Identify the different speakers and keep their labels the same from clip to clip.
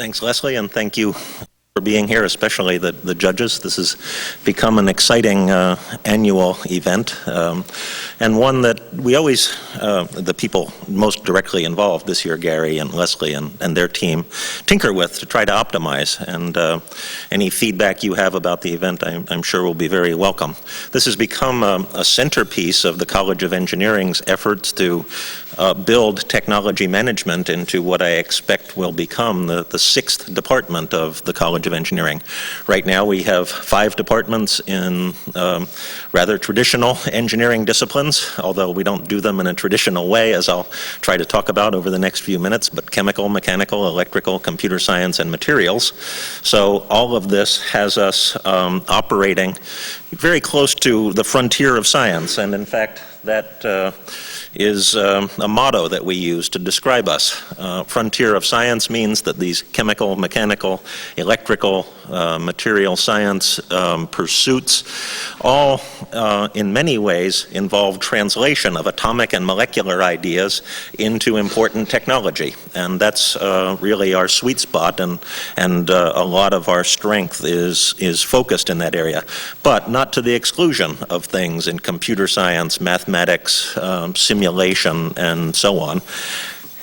Speaker 1: Thanks, Leslie, and thank you for being here, especially the judges. This has become an exciting annual event, and one that we always, the people most directly involved this year, Gary and Leslie and their team, tinker with to try to optimize. And any feedback you have about the event, I'm sure will be very welcome. This has become a centerpiece of the College of Engineering's efforts to build technology management into what I expect will become the sixth department of the College of Engineering. Right now we have 5 departments in rather traditional engineering disciplines, although we don't do them in a traditional way, as I'll try to talk about over the next few minutes, but chemical, mechanical, electrical, computer science, and materials. So all of this has us operating very close to the frontier of science, and in fact that is a motto that we use to describe us. Frontier of science means that these chemical, mechanical, electrical, material science pursuits all in many ways involve translation of atomic and molecular ideas into important technology. And that's really our sweet spot, and a lot of our strength is focused in that area. But not to the exclusion of things in computer science, mathematics, simulation, and so on.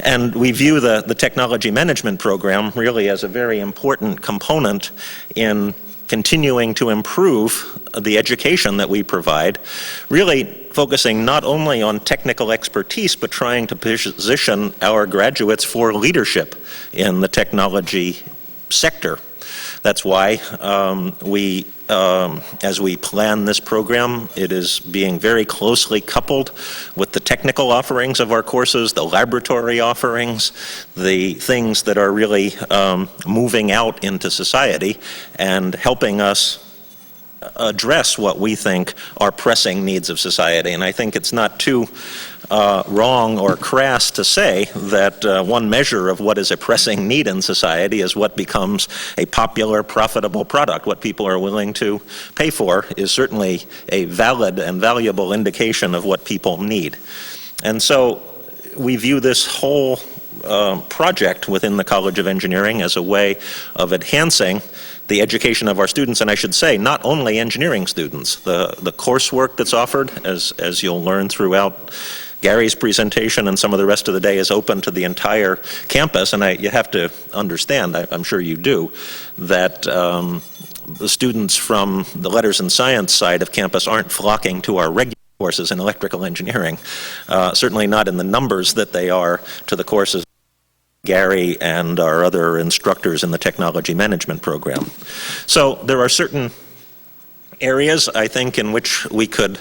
Speaker 1: And we view the technology management program really as a very important component in continuing to improve the education that we provide, really focusing not only on technical expertise, but trying to position our graduates for leadership in the technology sector. That's why as we plan this program, it is being very closely coupled with the technical offerings of our courses, the laboratory offerings, the things that are really moving out into society and helping us address what we think are pressing needs of society. And I think it's not too wrong or crass to say that one measure of what is a pressing need in society is what becomes a popular, profitable product. What people are willing to pay for is certainly a valid and valuable indication of what people need. And so we view this whole project within the College of Engineering as a way of enhancing the education of our students, and I should say not only engineering students. The coursework that's offered, as you'll learn throughout Gary's presentation and some of the rest of the day, is open to the entire campus, and you have to understand, I'm sure you do, that the students from the letters and science side of campus aren't flocking to our regular courses in electrical engineering, certainly not in the numbers that they are to the courses Gary and our other instructors in the technology management program. So there are certain areas, I think, in which we could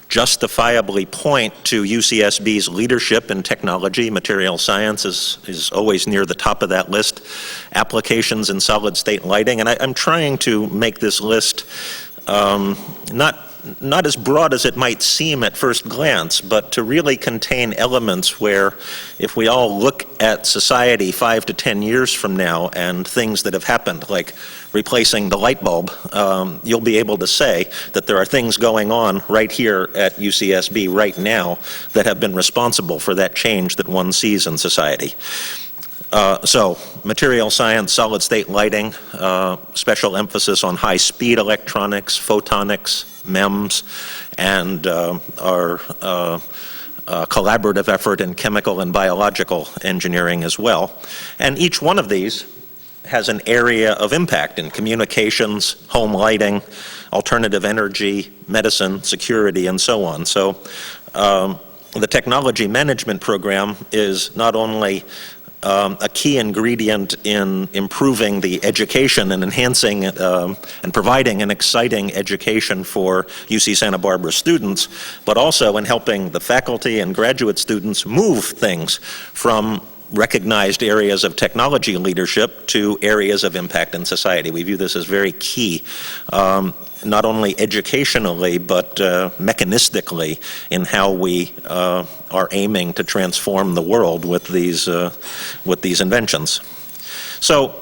Speaker 1: justifiably point to UCSB's leadership in technology. Material science is always near the top of that list. Applications in solid-state lighting, and I'm trying to make this list not as broad as it might seem at first glance, but to really contain elements where, if we all look at society 5 to 10 years from now and things that have happened, like replacing the light bulb, you'll be able to say that there are things going on right here at UCSB right now that have been responsible for that change that one sees in society. So, material science, solid-state lighting, special emphasis on high-speed electronics, photonics, MEMS, and our collaborative effort in chemical and biological engineering as well. And each one of these has an area of impact in communications, home lighting, alternative energy, medicine, security, and so on. So, the technology management program is not only a key ingredient in improving the education and enhancing and providing an exciting education for UC Santa Barbara students, but also in helping the faculty and graduate students move things from recognized areas of technology leadership to areas of impact in society. We view this as very key, not only educationally, but mechanistically in how we are aiming to transform the world with these inventions. So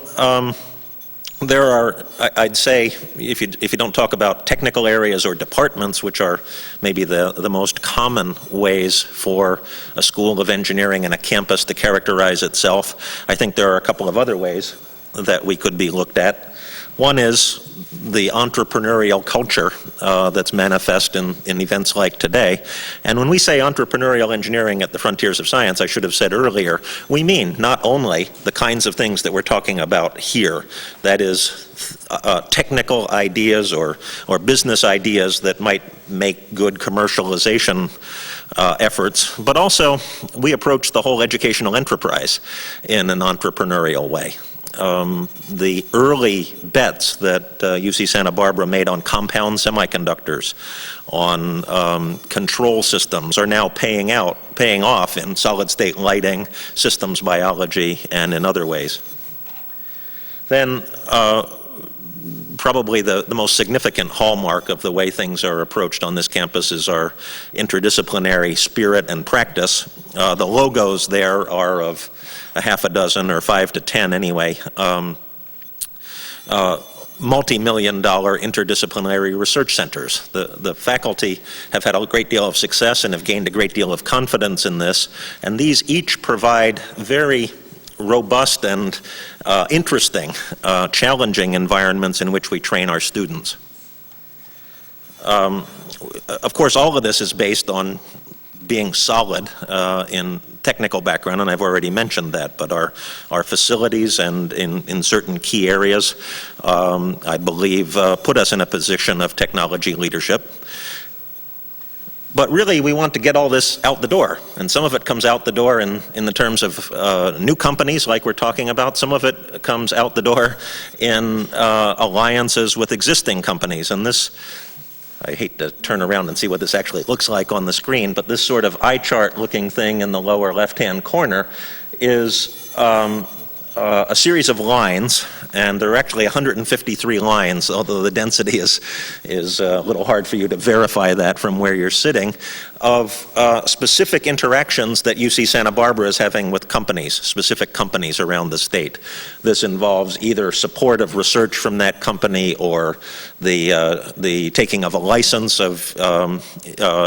Speaker 1: there are, I'd say, if you don't talk about technical areas or departments, which are maybe the most common ways for a school of engineering and a campus to characterize itself, I think there are a couple of other ways that we could be looked at. One is the entrepreneurial culture that's manifest in events like today. And when we say entrepreneurial engineering at the frontiers of science, I should have said earlier, we mean not only the kinds of things that we're talking about here, that is technical ideas or business ideas that might make good commercialization efforts, but also we approach the whole educational enterprise in an entrepreneurial way. The early bets that UC Santa Barbara made on compound semiconductors, on control systems, are now paying off in solid-state lighting, systems biology, and in other ways. Then probably the most significant hallmark of the way things are approached on this campus is our interdisciplinary spirit and practice. The logos there are of a half a dozen, or 5 to 10 anyway, multi-million-dollar interdisciplinary research centers. The faculty have had a great deal of success and have gained a great deal of confidence in this, and these each provide very robust and interesting, challenging environments in which we train our students. Of course, all of this is based on being solid in technical background, and I've already mentioned that, but our facilities and in certain key areas, I believe, put us in a position of technology leadership. But really, we want to get all this out the door, and some of it comes out the door in the terms of new companies like we're talking about. Some of it comes out the door in alliances with existing companies, and this, I hate to turn around and see what this actually looks like on the screen, but this sort of eye chart looking thing in the lower left-hand corner is a series of lines, and there are actually 153 lines, although the density is a little hard for you to verify that from where you're sitting, of specific interactions that UC Santa Barbara is having with companies, specific companies around the state. This involves either support of research from that company or the taking of a license of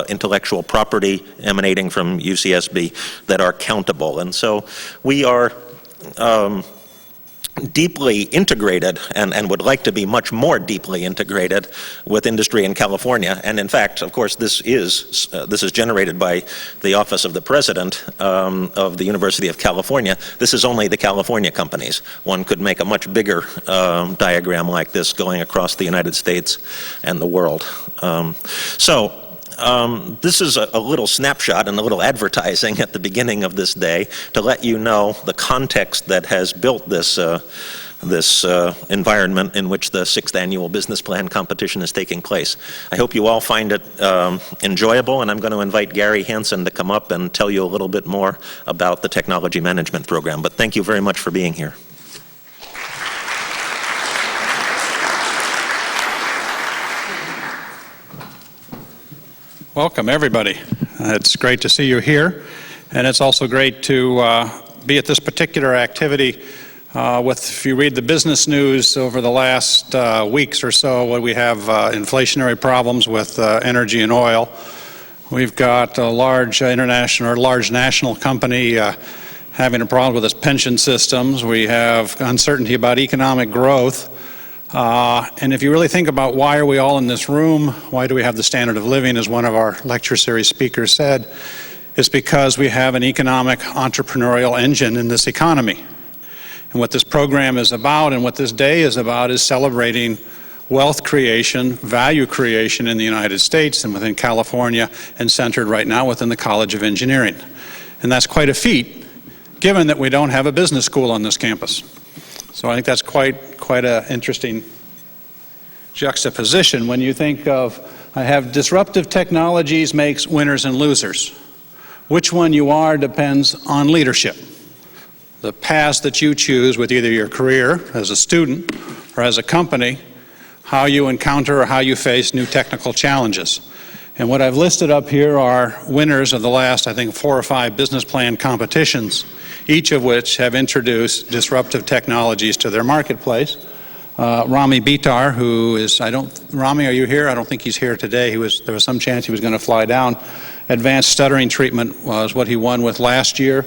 Speaker 1: intellectual property emanating from UCSB that are countable. And so we are deeply integrated and would like to be much more deeply integrated with industry in California. And in fact, of course, this is generated by the Office of the President of the University of California. This is only the California companies. One could make a much bigger diagram like this going across the United States and the world. This is a little snapshot and a little advertising at the beginning of this day to let you know the context that has built this environment in which the 6th Annual Business Plan Competition is taking place. I hope you all find it enjoyable, and I'm going to invite Gary Hansen to come up and tell you a little bit more about the Technology Management Program. But thank you very much for being here.
Speaker 2: Welcome, everybody. It's great to see you here, and it's also great to be at this particular activity. If you read the business news over the last weeks or so, we have inflationary problems with energy and oil. We've got a large international or large national company having a problem with its pension systems. We have uncertainty about economic growth. And if you really think about why are we all in this room, why do we have the standard of living, as one of our lecture series speakers said, it's because we have an economic entrepreneurial engine in this economy. And what this program is about and what this day is about is celebrating wealth creation, value creation in the United States and within California, and centered right now within the College of Engineering. And that's quite a feat, given that we don't have a business school on this campus. So I think that's quite an interesting juxtaposition when you think of, I have disruptive technologies makes winners and losers. Which one you are depends on leadership. The paths that you choose with either your career as a student or as a company, how you encounter or how you face new technical challenges. And what I've listed up here are winners of the last, I think, 4 or 5 business plan competitions, each of which have introduced disruptive technologies to their marketplace. Rami Bitar, who is, Rami, are you here? I don't think he's here today. There was some chance he was going to fly down. Advanced stuttering treatment was what he won with last year.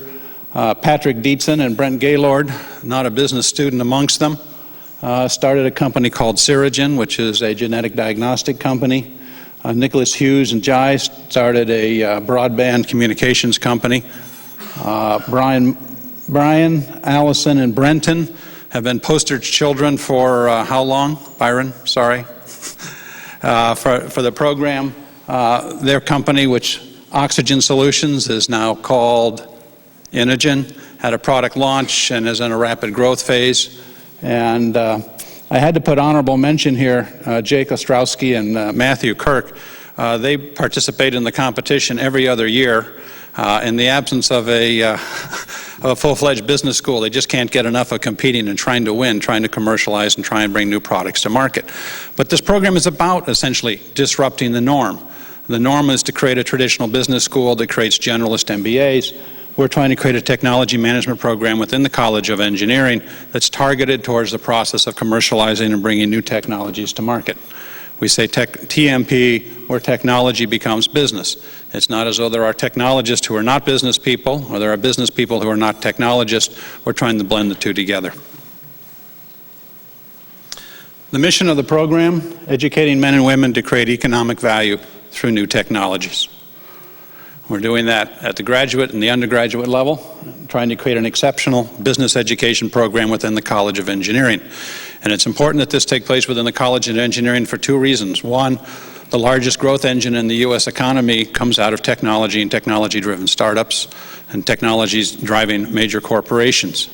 Speaker 2: Patrick Dietzen and Brent Gaylord, not a business student amongst them, started a company called SiriGen, which is a genetic diagnostic company. Nicholas Hughes and Jai started a broadband communications company. Brian, Allison, and Brenton have been poster children for how long? Byron, sorry. For the program. Their company, which Oxygen Solutions is now called Inogen, had a product launch and is in a rapid growth phase. And I had to put honorable mention here, Jake Ostrowski and Matthew Kirk. They participate in the competition every other year. In the absence of a full-fledged business school, they just can't get enough of competing and trying to win, trying to commercialize and try and bring new products to market. But this program is about essentially disrupting the norm. The norm is to create a traditional business school that creates generalist MBAs. We're trying to create a technology management program within the College of Engineering that's targeted towards the process of commercializing and bringing new technologies to market. We say TMP, where technology becomes business. It's not as though there are technologists who are not business people, or there are business people who are not technologists. We're trying to blend the two together. The mission of the program, educating men and women to create economic value through new technologies. We're doing that at the graduate and the undergraduate level, trying to create an exceptional business education program within the College of Engineering. And it's important that this take place within the College of Engineering for two reasons. One, the largest growth engine in the U.S. economy comes out of technology and technology-driven startups and technologies driving major corporations.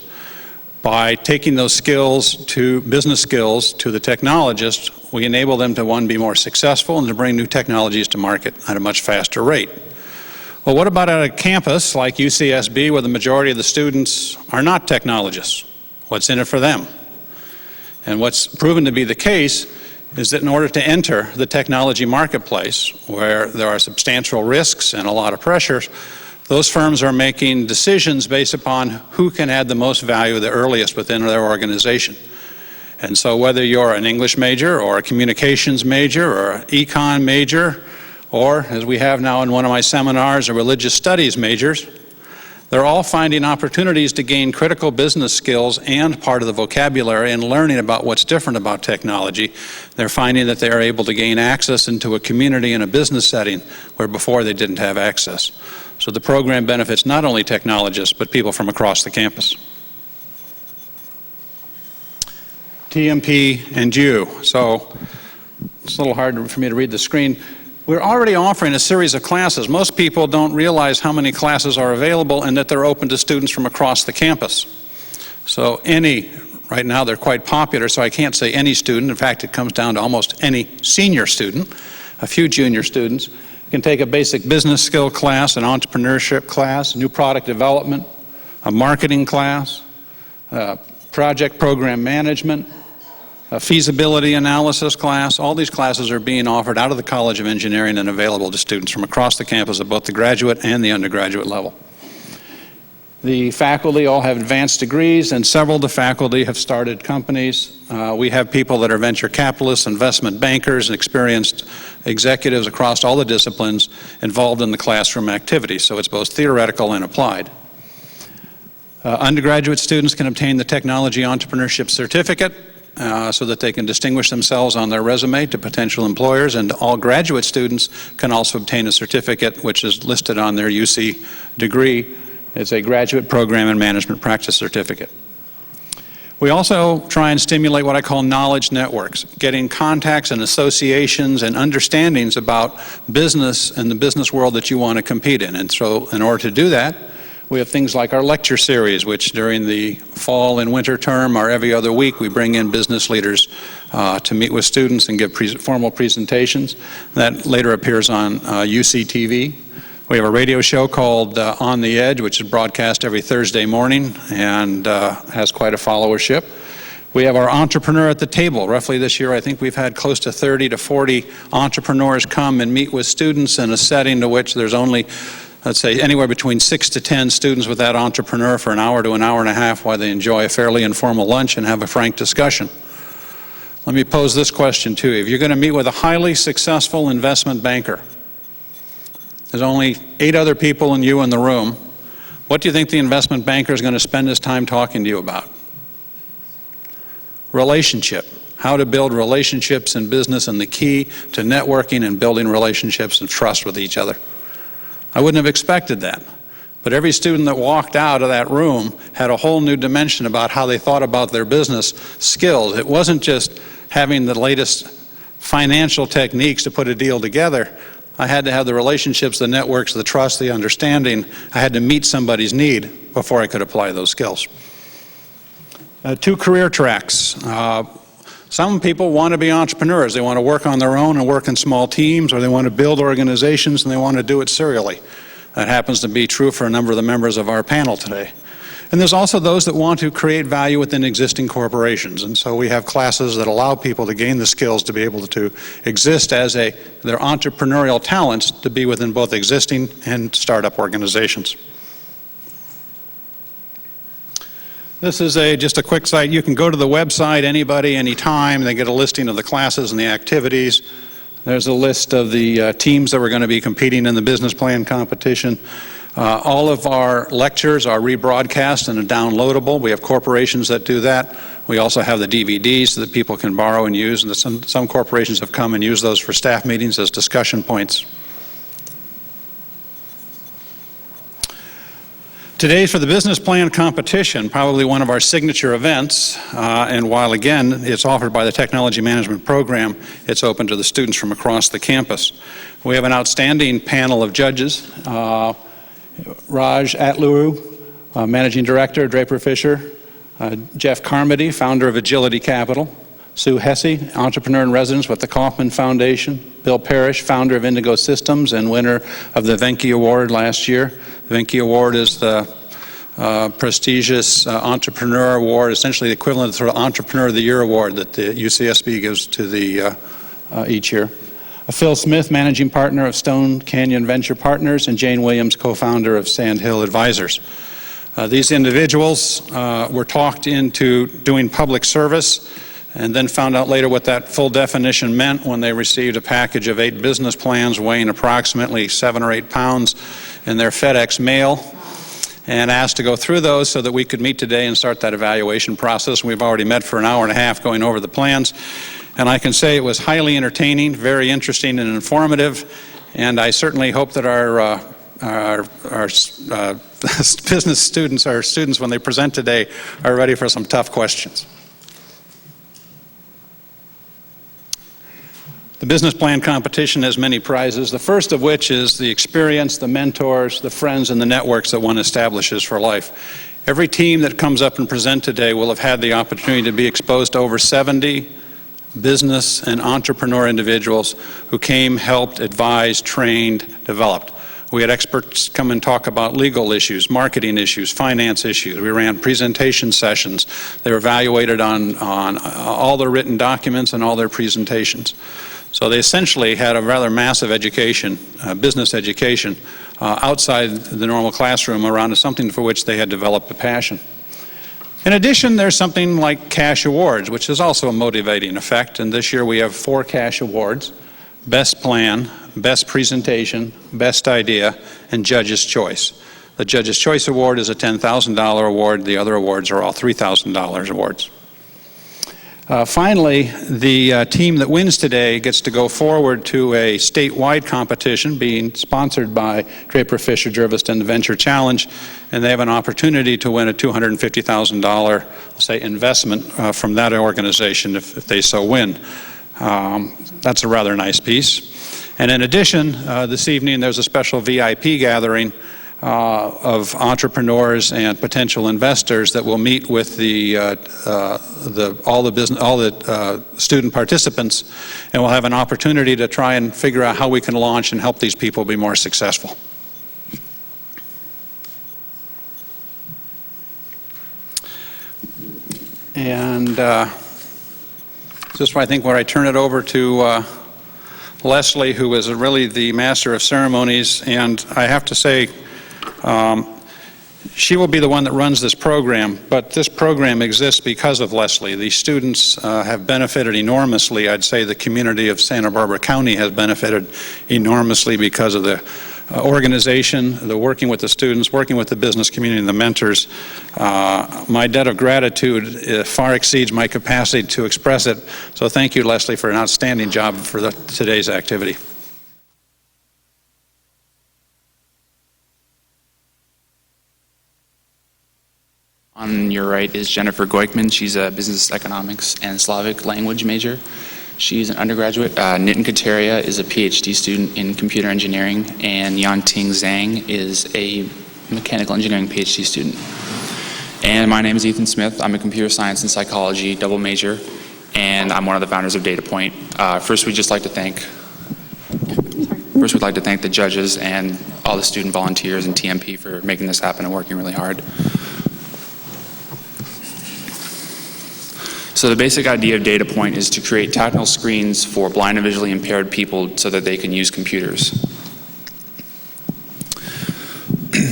Speaker 2: By taking those skills to business skills to the technologists, we enable them to, one, be more successful and to bring new technologies to market at a much faster rate. Well, what about at a campus like UCSB, where the majority of the students are not technologists? What's in it for them? And what's proven to be the case is that in order to enter the technology marketplace, where there are substantial risks and a lot of pressures, those firms are making decisions based upon who can add the most value the earliest within their organization. And so whether you're an English major or a communications major or an econ major, or, as we have now in one of my seminars, a religious studies majors, they're all finding opportunities to gain critical business skills and part of the vocabulary and learning about what's different about technology. They're finding that they're able to gain access into a community and a business setting where before they didn't have access. So the program benefits not only technologists, but people from across the campus. TMP and you. So it's a little hard for me to read the screen. We're already offering a series of classes. Most people don't realize how many classes are available and that they're open to students from across the campus. So right now they're quite popular, so I can't say any student. In fact, it comes down to almost any senior student. A few junior students can take a basic business skill class, an entrepreneurship class, new product development, a marketing class, project program management, a feasibility analysis class. All these classes are being offered out of the College of Engineering and available to students from across the campus at both the graduate and the undergraduate level. The faculty all have advanced degrees, and several of the faculty have started companies. We have people that are venture capitalists, investment bankers, and experienced executives across all the disciplines involved in the classroom activities, so it's both theoretical and applied. Undergraduate students can obtain the Technology Entrepreneurship Certificate, so that they can distinguish themselves on their resume to potential employers, and all graduate students can also obtain a certificate which is listed on their UC degree. It's a graduate program and management practice certificate. We also try and stimulate what I call knowledge networks, getting contacts and associations and understandings about business and the business world that you want to compete in. And so in order to do that, we have things like our lecture series, which during the fall and winter term or every other week, we bring in business leaders to meet with students and give formal presentations. That later appears on UCTV. We have a radio show called On the Edge, which is broadcast every Thursday morning and has quite a followership. We have our Entrepreneur at the Table. Roughly this year, I think we've had close to 30 to 40 entrepreneurs come and meet with students in a setting to which there's only, let's say, anywhere between 6 to 10 students with that entrepreneur for an hour to an hour and a half while they enjoy a fairly informal lunch and have a frank discussion. Let me pose this question to you. If you're going to meet with a highly successful investment banker, there's only 8 other people and you in the room, What do you think the investment banker is going to spend his time talking to you about? Relationship. How to build relationships in business and the key to networking and building relationships and trust with each other. I wouldn't have expected that. But every student that walked out of that room had a whole new dimension about how they thought about their business skills. It wasn't just having the latest financial techniques to put a deal together. I had to have the relationships, the networks, the trust, the understanding. I had to meet somebody's need before I could apply those skills. 2 career tracks. Some people want to be entrepreneurs. They want to work on their own and work in small teams, or they want to build organizations and they want to do it serially. That happens to be true for a number of the members of our panel today. And there's also those that want to create value within existing corporations. And so we have classes that allow people to gain the skills to be able to exist as their entrepreneurial talents to be within both existing and startup organizations. This is just a quick site. You can go to the website, anybody, anytime. They get a listing of the classes and the activities. There's a list of the teams that we're going to be competing in the business plan competition. All of our lectures are rebroadcast and are downloadable. We have corporations that do that. We also have the DVDs that people can borrow and use, and some corporations have come and used those for staff meetings as discussion points. Today for the business plan competition, probably one of our signature events, and while again it's offered by the technology management program, it's open to the students from across the campus. We have an outstanding panel of judges. Raj Atluru, Managing Director, Draper Fisher, Jeff Carmody, founder of Agility Capital, Sue Hesse, entrepreneur in residence with the Kauffman Foundation, Bill Parrish, founder of Indigo Systems and winner of the Venki Award last year. The Venki Award is the prestigious entrepreneur award, essentially the equivalent of the sort of Entrepreneur of the Year award that the UCSB gives to the each year. Phil Smith, managing partner of Stone Canyon Venture Partners, and Jane Williams, co-founder of Sand Hill Advisors. These individuals were talked into doing public service and then found out later what that full definition meant when they received a package of 8 business plans weighing approximately 7 or 8 pounds in their FedEx mail, and asked to go through those so that we could meet today and start that evaluation process. We've already met for an hour and a half going over the plans, and I can say it was highly entertaining, very interesting and informative, and I certainly hope that our business students, our students, when they present today, are ready for some tough questions. The business plan competition has many prizes, the first of which is the experience, the mentors, the friends, and the networks that one establishes for life. Every team that comes up and present today will have had the opportunity to be exposed to over 70 business and entrepreneur individuals who came, helped, advised, trained, developed. We had experts come and talk about legal issues, marketing issues, finance issues. We ran presentation sessions. They were evaluated on all their written documents and all their presentations. So they essentially had a rather massive education, business education, outside the normal classroom around something for which they had developed a passion. In addition, there's something like cash awards, which is also a motivating effect. And this year we have 4 cash awards: Best Plan, Best Presentation, Best Idea, and Judge's Choice. The Judge's Choice Award is a $10,000 award. The other awards are all $3,000 awards. Finally, the team that wins today gets to go forward to a statewide competition being sponsored by Draper Fisher Jerviston Venture Challenge, and they have an opportunity to win a $250,000, say, investment from that organization if they so win. That's a rather nice piece. And in addition, this evening there's a special VIP gathering of entrepreneurs and potential investors that will meet with all the student participants, and we'll have an opportunity to try and figure out how we can launch and help these people be more successful. And just I think where I turn it over to Leslie, who is really the master of ceremonies, and I have to say, she will be the one that runs this program, but this program exists because of Leslie. The students have benefited enormously. I'd say the community of Santa Barbara County has benefited enormously because of the organization, the working with the students, working with the business community and the mentors. My debt of gratitude far exceeds my capacity to express it. So thank you, Leslie, for an outstanding job for today's activity.
Speaker 3: On your right is Jennifer Goikman. She's a business economics and Slavic language major. She's an undergraduate. Nitin Kataria is a PhD student in computer engineering, and Yanting Zhang is a mechanical engineering PhD student. And my name is Ethan Smith. I'm a computer science and psychology double major, and I'm one of the founders of DataPoint. First, we'd like to thank the judges and all the student volunteers and TMP for making this happen and working really hard. So the basic idea of DataPoint is to create tactile screens for blind and visually impaired people so that they can use computers.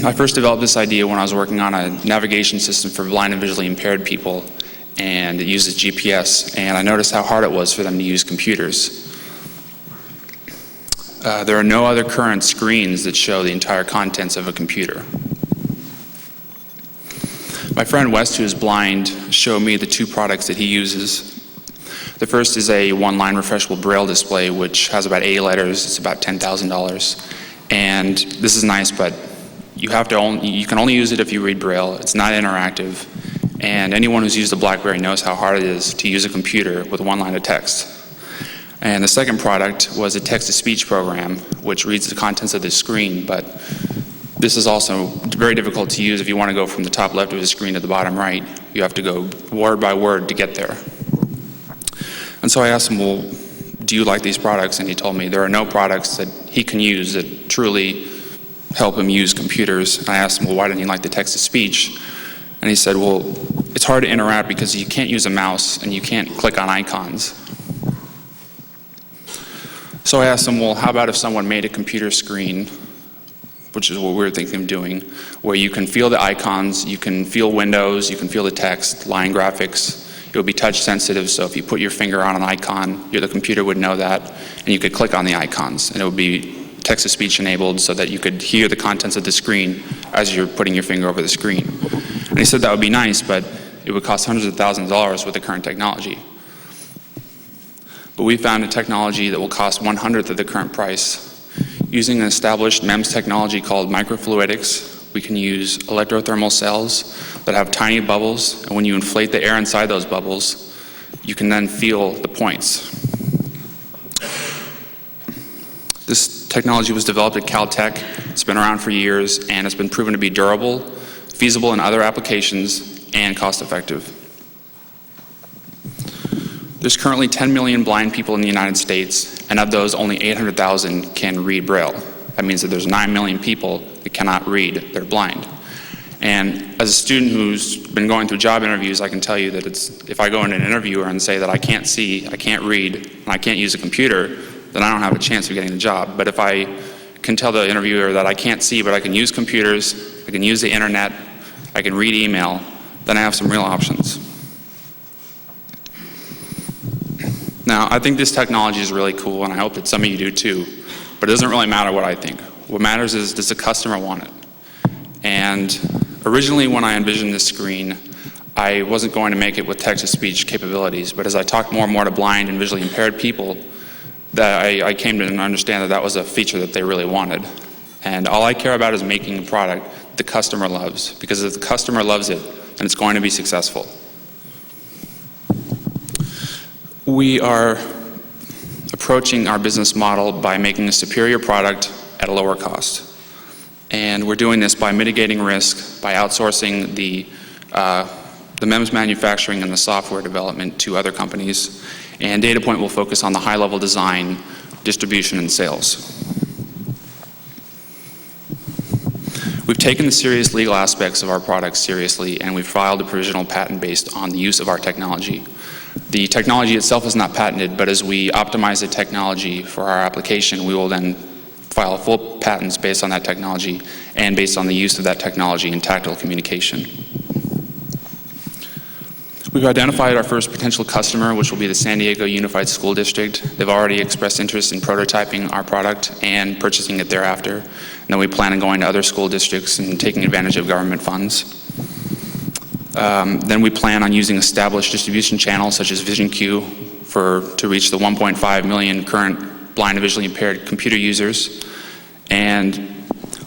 Speaker 3: I first developed this idea when I was working on a navigation system for blind and visually impaired people, and it uses GPS, and I noticed how hard it was for them to use computers. There are no other current screens that show the entire contents of a computer. My friend West, who is blind, showed me the two products that he uses. The first is a one-line refreshable braille display, which has about 80 letters. It's about $10,000. And this is nice, but you can only use it if you read braille. It's not interactive. And anyone who's used a BlackBerry knows how hard it is to use a computer with one line of text. And the second product was a text-to-speech program, which reads the contents of the screen, but this is also very difficult to use if you want to go from the top left of the screen to the bottom right. You have to go word by word to get there. And so I asked him, well, do you like these products? And he told me there are no products that he can use that truly help him use computers. And I asked him, well, why didn't you like the text-to-speech? And he said, well, it's hard to interact because you can't use a mouse and you can't click on icons. So I asked him, well, how about if someone made a computer screen, which is what we were thinking of doing, where you can feel the icons, you can feel windows, you can feel the text, line graphics. It would be touch sensitive, so if you put your finger on an icon, the computer would know that, and you could click on the icons, and it would be text-to-speech enabled so that you could hear the contents of the screen as you're putting your finger over the screen. And he said that would be nice, but it would cost hundreds of thousands of dollars with the current technology. But we found a technology that will cost 1/100th of the current price. Using an established MEMS technology called microfluidics, we can use electrothermal cells that have tiny bubbles, and when you inflate the air inside those bubbles, you can then feel the points. This technology was developed at Caltech. It's been around for years, and it's been proven to be durable, feasible in other applications, and cost-effective. There's currently 10 million blind people in the United States, and of those, only 800,000 can read Braille. That means that there's 9 million people that cannot read, they're blind. And as a student who's been going through job interviews, I can tell you that if I go in an interviewer and say that I can't see, I can't read, and I can't use a computer, then I don't have a chance of getting the job. But if I can tell the interviewer that I can't see, but I can use computers, I can use the internet, I can read email, then I have some real options. Now, I think this technology is really cool, and I hope that some of you do too, but it doesn't really matter what I think. What matters is, does the customer want it? And originally when I envisioned this screen, I wasn't going to make it with text-to-speech capabilities, but as I talked more and more to blind and visually impaired people, that I came to understand that that was a feature that they really wanted. And all I care about is making a product the customer loves, because if the customer loves it, then it's going to be successful. We are approaching our business model by making a superior product at a lower cost. And we're doing this by mitigating risk, by outsourcing the MEMS manufacturing and the software development to other companies. And DataPoint will focus on the high-level design, distribution, and sales. We've taken the serious legal aspects of our products seriously, and we've filed a provisional patent based on the use of our technology. The technology itself is not patented, but as we optimize the technology for our application, we will then file full patents based on that technology and based on the use of that technology in tactile communication. We've identified our first potential customer, which will be the San Diego Unified School District. They've already expressed interest in prototyping our product and purchasing it thereafter. And then we plan on going to other school districts and taking advantage of government funds. Then we plan on using established distribution channels such as VisionQ to reach the 1.5 million current blind and visually impaired computer users. And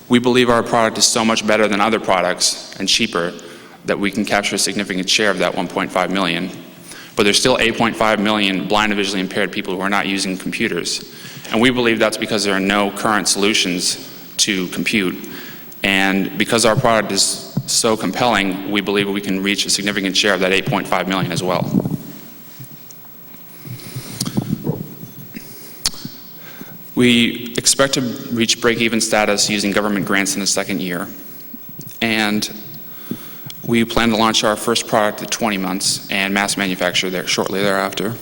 Speaker 3: we believe our product is so much better than other products and cheaper that we can capture a significant share of that 1.5 million. But there's still 8.5 million blind and visually impaired people who are not using computers. And we believe that's because there are no current solutions to compute. And because our product is so compelling, we believe we can reach a significant share of that 8.5 million as well. We expect to reach break-even status using government grants in the second year. And we plan to launch our first product at 20 months and mass manufacture there shortly thereafter.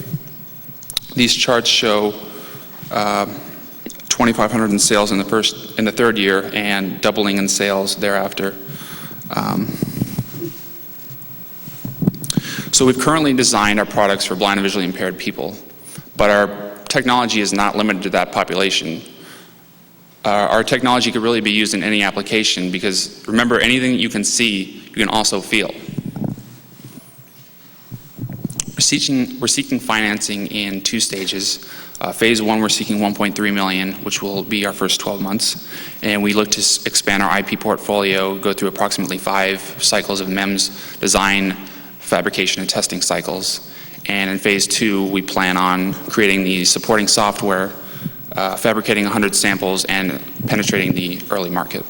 Speaker 3: These charts show 2,500 in sales in the third year and doubling in sales thereafter. So we've currently designed our products for blind and visually impaired people, but our technology is not limited to that population. Our technology could really be used in any application because, remember, anything that you can see, you can also feel. We're seeking financing in 2 stages. Phase 1, we're seeking $1.3 million, which will be our first 12 months. And we look to expand our IP portfolio, go through approximately 5 cycles of MEMS design, fabrication, and testing cycles. And in phase 2, we plan on creating the supporting software, fabricating 100 samples, and penetrating the early market.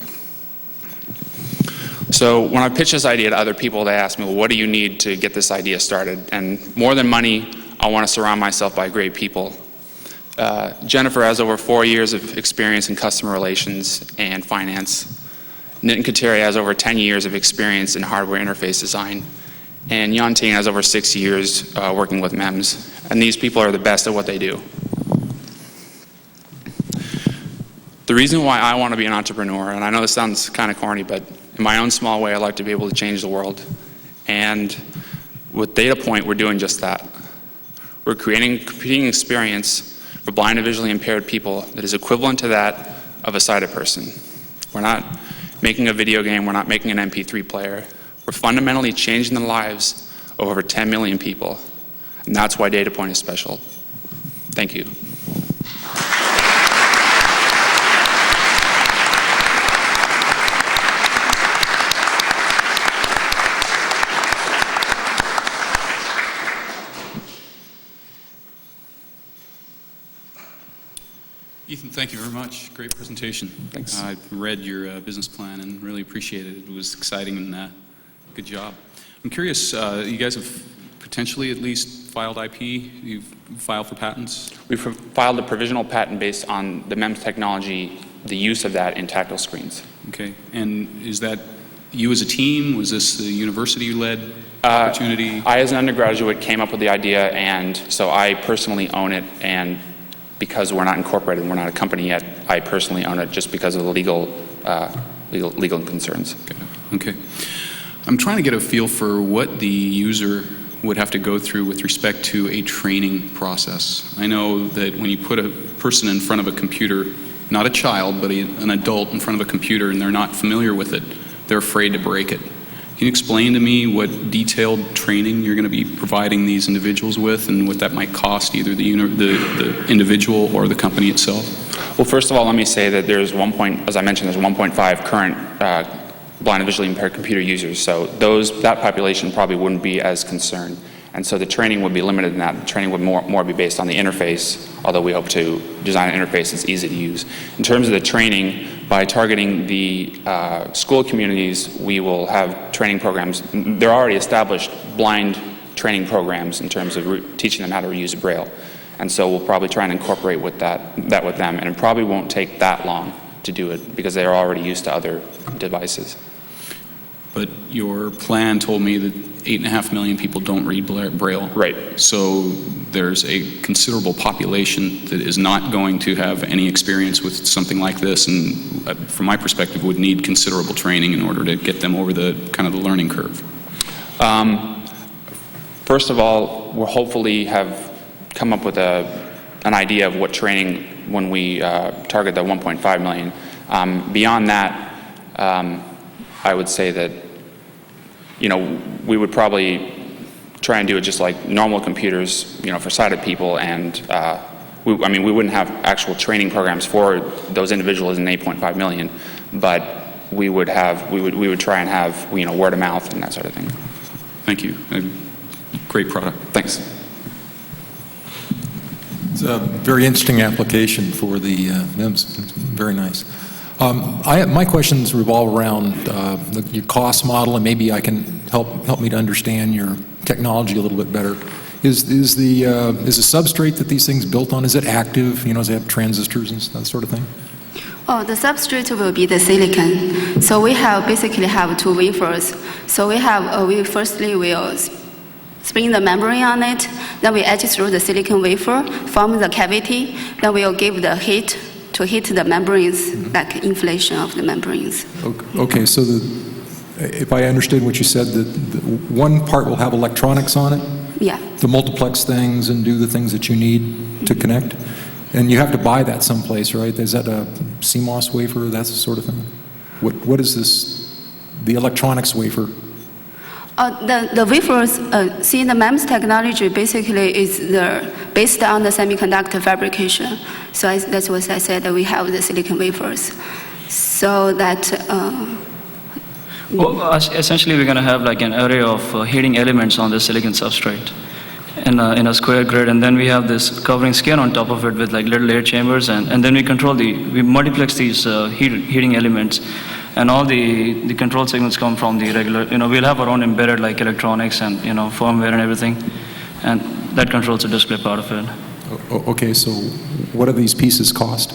Speaker 3: So when I pitch this idea to other people, they ask me, well, what do you need to get this idea started? And more than money, I want to surround myself by great people. Jennifer has over 4 years of experience in customer relations and finance. Nitin Kateri has over 10 years of experience in hardware interface design. And Yanting has over 6 years working with MEMS. And these people are the best at what they do. The reason why I want to be an entrepreneur, and I know this sounds kind of corny, but in my own small way, I'd like to be able to change the world. And with DataPoint, we're doing just that. We're creating a computing experience for blind and visually impaired people that is equivalent to that of a sighted person. We're not making a video game, we're not making an MP3 player. We're fundamentally changing the lives of over 10 million people. And that's why DataPoint is special. Thank you.
Speaker 4: Ethan, thank you very much. Great presentation.
Speaker 3: Thanks.
Speaker 4: I read your business plan and really appreciated it. It was exciting and good job. I'm curious, you guys have potentially at least filed IP? You've filed for patents?
Speaker 3: We've filed a provisional patent based on the MEMS technology, the use of that in tactile screens.
Speaker 4: Okay. And is that you as a team? Was this a university-led opportunity?
Speaker 3: I, as an undergraduate, came up with the idea, and so I personally own it. And because we're not incorporated, we're not a company yet, I personally own it just because of the legal concerns.
Speaker 4: Okay. I'm trying to get a feel for what the user would have to go through with respect to a training process. I know that when you put a person in front of a computer, not a child, but an adult in front of a computer, and they're not familiar with it, they're afraid to break it. Can you explain to me what detailed training you're going to be providing these individuals with and what that might cost either the individual or the company itself?
Speaker 3: Well, first of all, let me say that there's as I mentioned, there's 1.5 current blind and visually impaired computer users. So that population probably wouldn't be as concerned. And so the training would be limited in that. The training would more be based on the interface, although we hope to design an interface that's easy to use. In terms of the training, by targeting the school communities, we will have training programs. There are already established blind training programs in terms of teaching them how to use Braille. And so we'll probably try and incorporate that with them. And it probably won't take that long to do it because they are already used to other devices.
Speaker 4: But your plan told me that 8.5 million people don't read Braille.
Speaker 3: Right.
Speaker 4: So there's a considerable population that is not going to have any experience with something like this, and from my perspective would need considerable training in order to get them over the learning curve.
Speaker 3: First of all, we'll hopefully have come up with an idea of what training when we target the 1.5 million. Beyond that, I would say that, we would probably try and do it just like normal computers, for sighted people, and we wouldn't have actual training programs for those individuals in 8.5 million, but we would try and have, word of mouth and that sort of thing.
Speaker 4: Thank you. Great product.
Speaker 3: Thanks.
Speaker 5: It's a very interesting application for the MEMS. Very nice. My questions revolve around your cost model, and maybe I can help me to understand your technology a little bit better. Is the substrate that these things built on, is it active? Does it have transistors and that sort of thing?
Speaker 6: Oh, the substrate will be the silicon. So we basically have two wafers. So we firstly will spin the membrane on it, then we edge through the silicon wafer, form the cavity, then we'll give the heat to hit the membranes, like inflation of the membranes.
Speaker 5: Okay, so if I understood what you said, the one part will have electronics on it?
Speaker 6: Yeah.
Speaker 5: To multiplex things and do the things that you need to connect? And you have to buy that someplace, right? Is that a CMOS wafer, that sort of thing? What is this, the electronics wafer?
Speaker 6: The wafers, the MEMS technology basically is based on the semiconductor fabrication. So that's what I said, that we have the silicon wafers. So that...
Speaker 7: essentially we're going to have like an array of heating elements on the silicon substrate in a square grid, and then we have this covering skin on top of it with like little air chambers, and then we multiplex these heating elements, and all the control signals come from the regular, we'll have our own embedded like electronics and firmware and everything, and that controls the display part of it.
Speaker 5: Okay, so what do these pieces cost?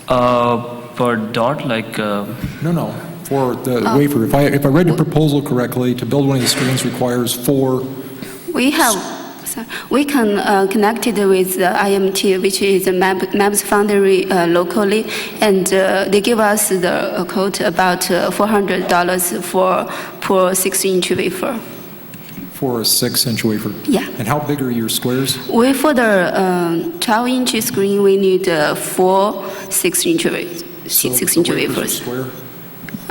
Speaker 7: Per dot, like...
Speaker 5: No, for the wafer. If I read your proposal correctly, to build one of these screens requires 4...
Speaker 6: We can connect it with the IMT, which is a MEMS foundry locally, and they give us the quote about $400 for per 6-inch wafer.
Speaker 5: For a 6-inch wafer?
Speaker 6: Yeah.
Speaker 5: And how big are your squares?
Speaker 6: For the 12-inch screen, we need 4 6-inch wafers.
Speaker 5: Square?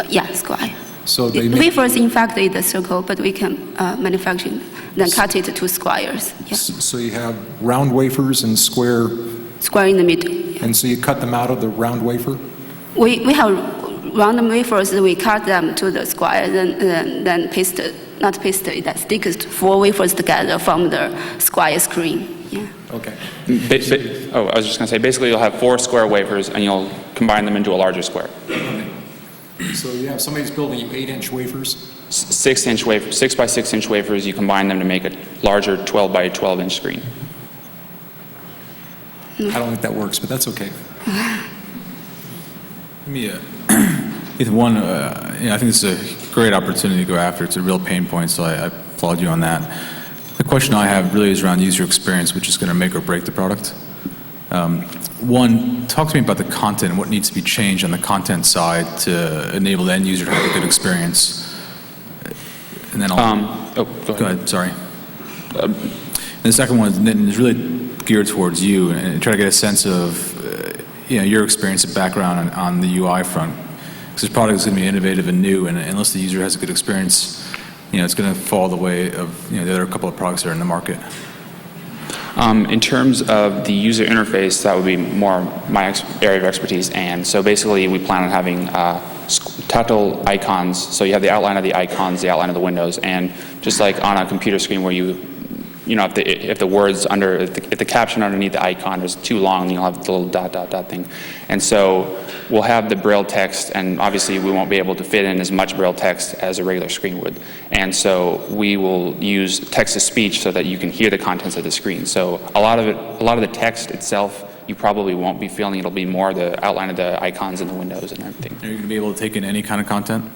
Speaker 6: Yeah, square.
Speaker 5: So they
Speaker 6: wafers, in fact, is a circle, but we can manufacture, then cut it to squares. Yeah.
Speaker 5: So you have round wafers and square...
Speaker 6: Square in the middle. Yeah.
Speaker 5: And so you cut them out of the round wafer?
Speaker 6: We have round wafers, we cut them to the square, then paste it, that sticks 4 wafers together from the square screen. Yeah.
Speaker 5: Okay.
Speaker 3: I was just going to say, basically you'll have 4 square wafers and you'll combine them into a larger square.
Speaker 5: So you have somebody's building you 8-inch wafers?
Speaker 3: 6-inch wafers, 6 by 6-inch wafers, you combine them to make a larger 12 by 12-inch screen.
Speaker 5: I don't think that works, but that's okay.
Speaker 8: Ethan, I think this is a great opportunity to go after. It's a real pain point, so I applaud you on that. The question I have really is around user experience, which is going to make or break the product. One, talk to me about the content and what needs to be changed on the content side to enable the end user to have a good experience. And then
Speaker 3: go
Speaker 8: ahead, sorry. And the second one is really geared towards you and try to get a sense of your experience and background on the UI front. Because this product is going to be innovative and new, and unless the user has a good experience, it's going to fall the way of the other couple of products that are in the market.
Speaker 3: In terms of the user interface, that would be more my area of expertise. And so basically we plan on having tactile icons. So you have the outline of the icons, the outline of the windows, and just like on a computer screen where if the words if the caption underneath the icon is too long, then you'll have the little ... thing. And so we'll have the Braille text, and obviously we won't be able to fit in as much Braille text as a regular screen would. And so we will use text-to-speech so that you can hear the contents of the screen. So a lot of the text itself, you probably won't be feeling. It'll be more the outline of the icons and the windows and everything.
Speaker 8: Are you going to be able to take in any kind of content?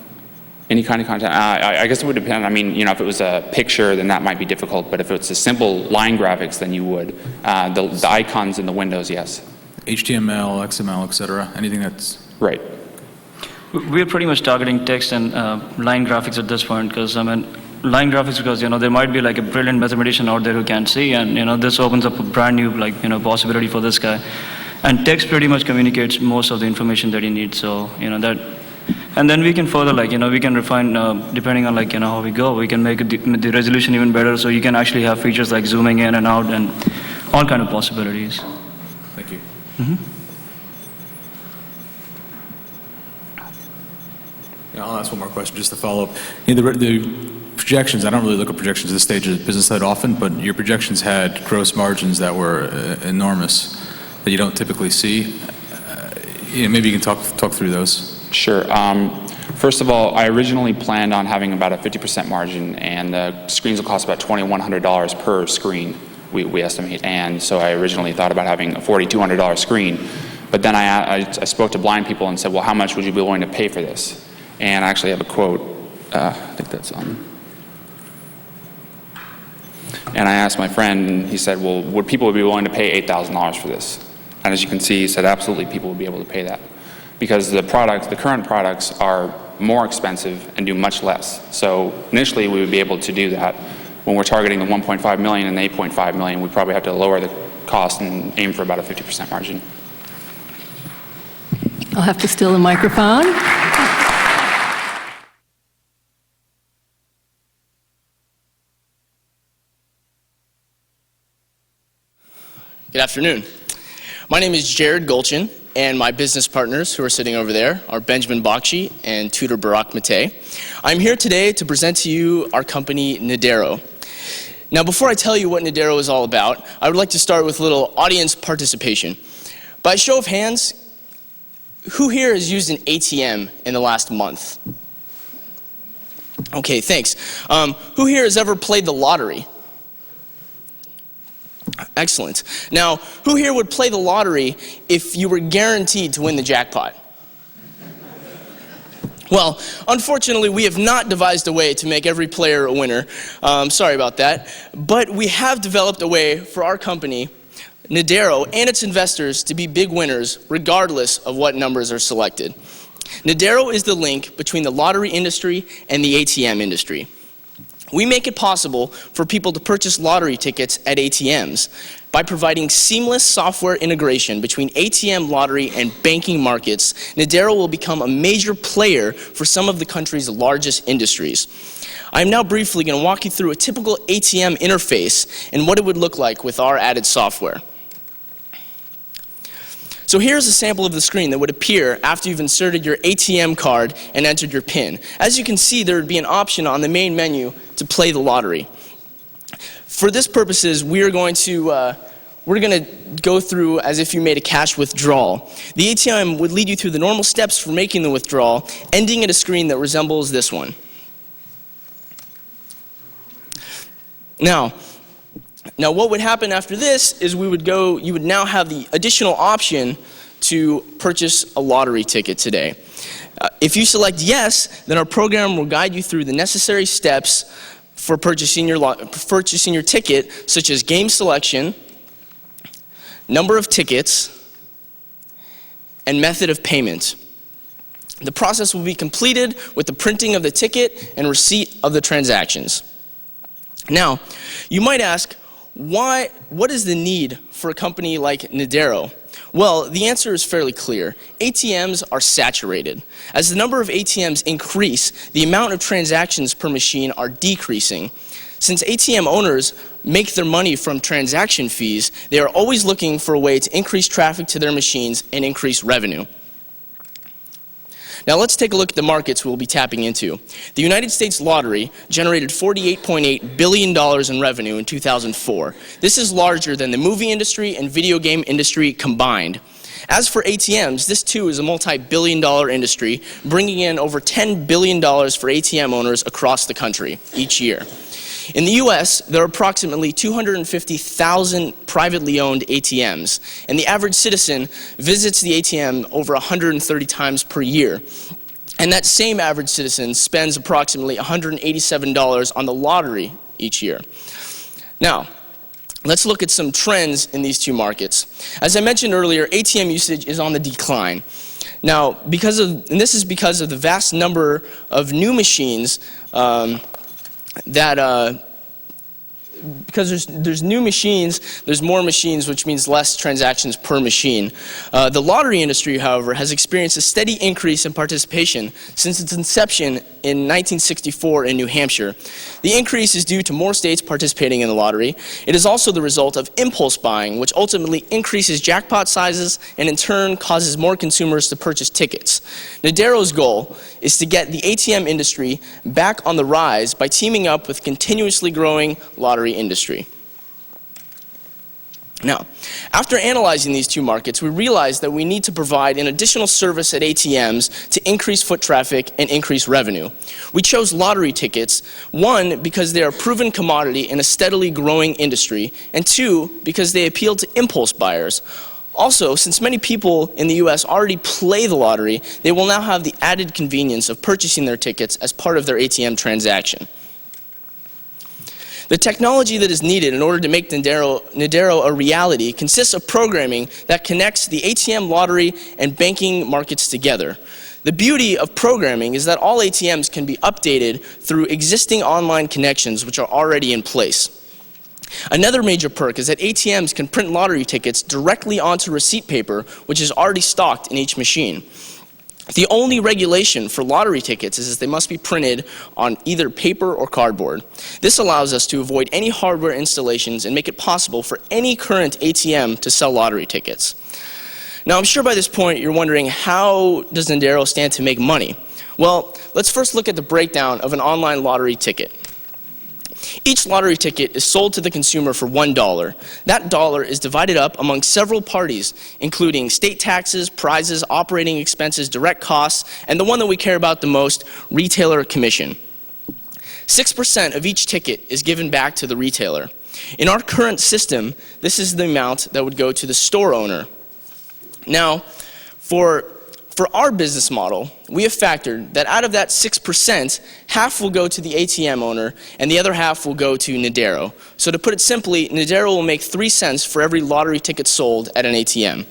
Speaker 3: Any kind of content? I guess it would depend. If it was a picture, then that might be difficult. But if it's a simple line graphics, then you would. The icons in the windows, yes.
Speaker 8: HTML, XML, etc. Anything that's...
Speaker 3: Right.
Speaker 7: We're pretty much targeting text and line graphics at this point, because line graphics, because there might be like a brilliant mathematician out there who can't see, and this opens up a brand new possibility for this guy. And text pretty much communicates most of the information that you need. So, that, and then we can further, we can refine, depending on, how we go, we can make the resolution even better. So you can actually have features like zooming in and out and all kind of possibilities.
Speaker 8: Thank you. Yeah, I'll ask one more question just to follow up. The projections, I don't really look at projections at this stage of the business that often, but your projections had gross margins that were enormous that you don't typically see. Maybe you can talk through those.
Speaker 3: Sure. First of all, I originally planned on having about a 50% margin, and the screens will cost about $2,100 per screen, we estimate. And so I originally thought about having a $4,200 screen. But then I spoke to blind people and said, well, how much would you be willing to pay for this? And I actually have a quote. I think that's on. And I asked my friend, and he said, well, would people be willing to pay $8,000 for this? And as you can see, he said, absolutely, people would be able to pay that. Because the current products are more expensive and do much less. So initially, we would be able to do that. When we're targeting the 1.5 million and the 8.5 million, we probably have to lower the cost and aim for about a 50% margin.
Speaker 9: I'll have to steal the microphone.
Speaker 10: Good afternoon. My name is Jared Golchin, and my business partners who are sitting over there are Benjamin Bakshi and Tudor Barak Mate. I'm here today to present to you our company, Nadero. Now, before I tell you what Nadero is all about, I would like to start with a little audience participation. By show of hands, who here has used an ATM in the last month? Okay, thanks. Who here has ever played the lottery? Excellent. Now, who here would play the lottery if you were guaranteed to win the jackpot? Well, unfortunately, we have not devised a way to make every player a winner. Sorry about that. But we have developed a way for our company, Nadero, and its investors to be big winners regardless of what numbers are selected. Nadero is the link between the lottery industry and the ATM industry. We make it possible for people to purchase lottery tickets at ATMs by providing seamless software integration between ATM, lottery, and banking markets. Nadero will become a major player for some of the country's largest industries. I'm now briefly going to walk you through a typical ATM interface and what it would look like with our added software. So here's a sample of the screen that would appear after you've inserted your ATM card and entered your PIN. As you can see, there would be an option on the main menu to play the lottery. For this purposes, we're going to go through as if you made a cash withdrawal. The ATM would lead you through the normal steps for making the withdrawal, ending at a screen that resembles this one. Now, what would happen after this is you would now have the additional option to purchase a lottery ticket today. If you select yes, then our program will guide you through the necessary steps for purchasing your ticket, such as game selection, number of tickets, and method of payment. The process will be completed with the printing of the ticket and receipt of the transactions. Now, you might ask, what is the need for a company like Nadero? Well, the answer is fairly clear. ATMs are saturated. As the number of ATMs increase, the amount of transactions per machine are decreasing. Since ATM owners make their money from transaction fees, they are always looking for a way to increase traffic to their machines and increase revenue. Now let's take a look at the markets we'll be tapping into. The United States lottery generated $48.8 billion in revenue in 2004. This is larger than the movie industry and video game industry combined. As for ATMs, this too is a multi-billion-dollar industry, bringing in over $10 billion for ATM owners across the country each year. In the U.S., there are approximately 250,000 privately owned ATMs, and the average citizen visits the ATM over 130 times per year. And that same average citizen spends approximately $187 on the lottery each year. Now, let's look at some trends in these two markets. As I mentioned earlier, ATM usage is on the decline. Now, this is because of the vast number of new machines there's new machines, there's more machines, which means less transactions per machine. The lottery industry, however, has experienced a steady increase in participation since its inception in 1964 in New Hampshire. The increase is due to more states participating in the lottery. It is also the result of impulse buying, which ultimately increases jackpot sizes and in turn causes more consumers to purchase tickets. Nadero's goal is to get the ATM industry back on the rise by teaming up with continuously growing lottery industry. Now, after analyzing these two markets, we realized that we need to provide an additional service at ATMs to increase foot traffic and increase revenue. We chose lottery tickets, one, because they are a proven commodity in a steadily growing industry, and two, because they appeal to impulse buyers. Also, since many people in the US already play the lottery, they will now have the added convenience of purchasing their tickets as part of their ATM transaction. The technology that is needed in order to make Nadero a reality consists of programming that connects the ATM, lottery, and banking markets together. The beauty of programming is that all ATMs can be updated through existing online connections which are already in place. Another major perk is that ATMs can print lottery tickets directly onto receipt paper, which is already stocked in each machine. The only regulation for lottery tickets is that they must be printed on either paper or cardboard. This allows us to avoid any hardware installations and make it possible for any current ATM to sell lottery tickets. Now, I'm sure by this point you're wondering, how does Nadero stand to make money? Well, let's first look at the breakdown of an online lottery ticket. Each lottery ticket is sold to the consumer for $1. That dollar is divided up among several parties, including state taxes, prizes, operating expenses, direct costs, and the one that we care about the most, retailer commission. 6% of each ticket is given back to the retailer. In our current system, this is the amount that would go to the store owner. Now, for our business model, we have factored that out of that 6%, half will go to the ATM owner and the other half will go to Nadero. So to put it simply, Nadero will make 3 cents for every lottery ticket sold at an ATM.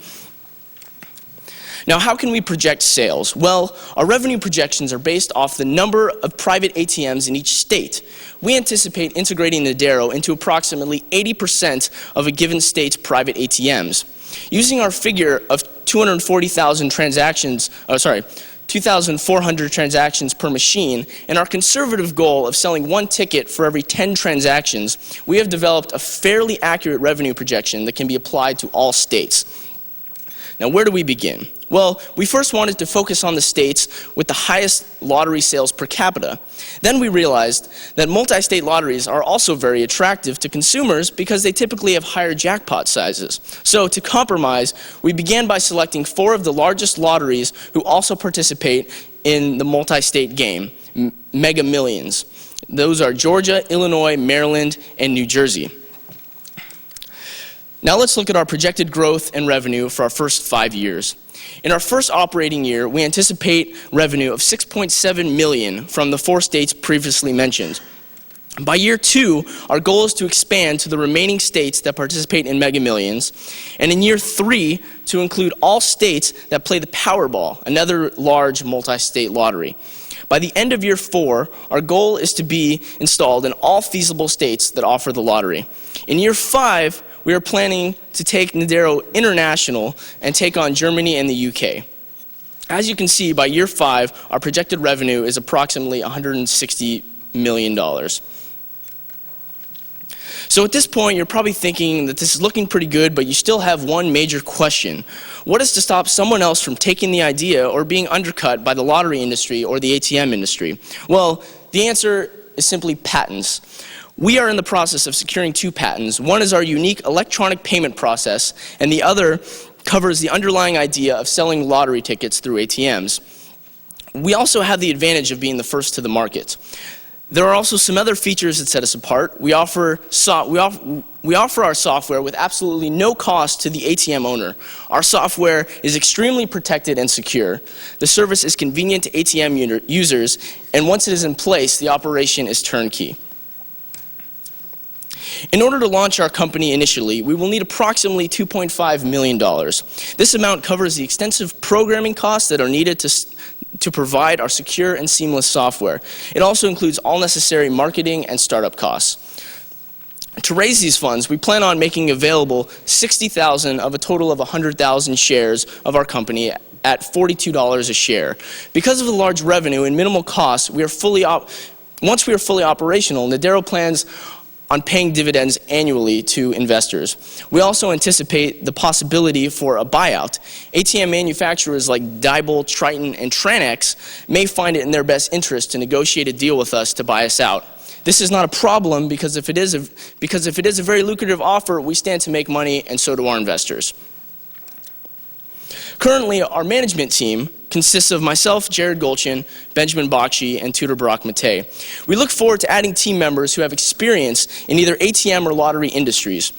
Speaker 10: Now, how can we project sales? Well, our revenue projections are based off the number of private ATMs in each state. We anticipate integrating Nadero into approximately 80% of a given state's private ATMs. Using our figure of 240,000 transactions, 2,400 transactions per machine, and our conservative goal of selling 1 ticket for every 10 transactions, we have developed a fairly accurate revenue projection that can be applied to all states. Now, where do we begin? Well, we first wanted to focus on the states with the highest lottery sales per capita. Then we realized that multi-state lotteries are also very attractive to consumers because they typically have higher jackpot sizes. So to compromise, we began by selecting 4 of the largest lotteries who also participate in the multi-state game, Mega Millions. Those are Georgia, Illinois, Maryland, and New Jersey. Now let's look at our projected growth and revenue for our first 5 years. In our first operating year, we anticipate revenue of $6.7 million from the 4 states previously mentioned. By year 2, our goal is to expand to the remaining states that participate in Mega Millions, and in year 3, to include all states that play the Powerball, another large multi-state lottery. By the end of year 4, our goal is to be installed in all feasible states that offer the lottery. In year 5, we are planning to take Nadero international and take on Germany and the UK. As you can see, by year 5, our projected revenue is approximately $160 million. So at this point, you're probably thinking that this is looking pretty good, but you still have one major question. What is to stop someone else from taking the idea or being undercut by the lottery industry or the ATM industry? Well, the answer is simply patents. We are in the process of securing 2 patents. One is our unique electronic payment process, and the other covers the underlying idea of selling lottery tickets through ATMs. We also have the advantage of being the first to the market. There are also some other features that set us apart. We offer our software with absolutely no cost to the ATM owner. Our software is extremely protected and secure. The service is convenient to ATM users, and once it is in place, the operation is turnkey. In order to launch our company initially, we will need approximately $2.5 million. This amount covers the extensive programming costs that are needed to provide our secure and seamless software. It also includes all necessary marketing and startup costs. To raise these funds, we plan on making available 60,000 of a total of 100,000 shares of our company at $42 a share. Because of the large revenue and minimal costs, once we are fully operational, Nadero plans on paying dividends annually to investors. We also anticipate the possibility for a buyout. ATM manufacturers like Diebold, Triton, and Tranex may find it in their best interest to negotiate a deal with us to buy us out. This is not a problem because if it is a very lucrative offer, we stand to make money, and so do our investors. Currently, our management team consists of myself, Jared Golchin, Benjamin Bakshi, and Tudor Barak Mate. We look forward to adding team members who have experience in either ATM or lottery industries.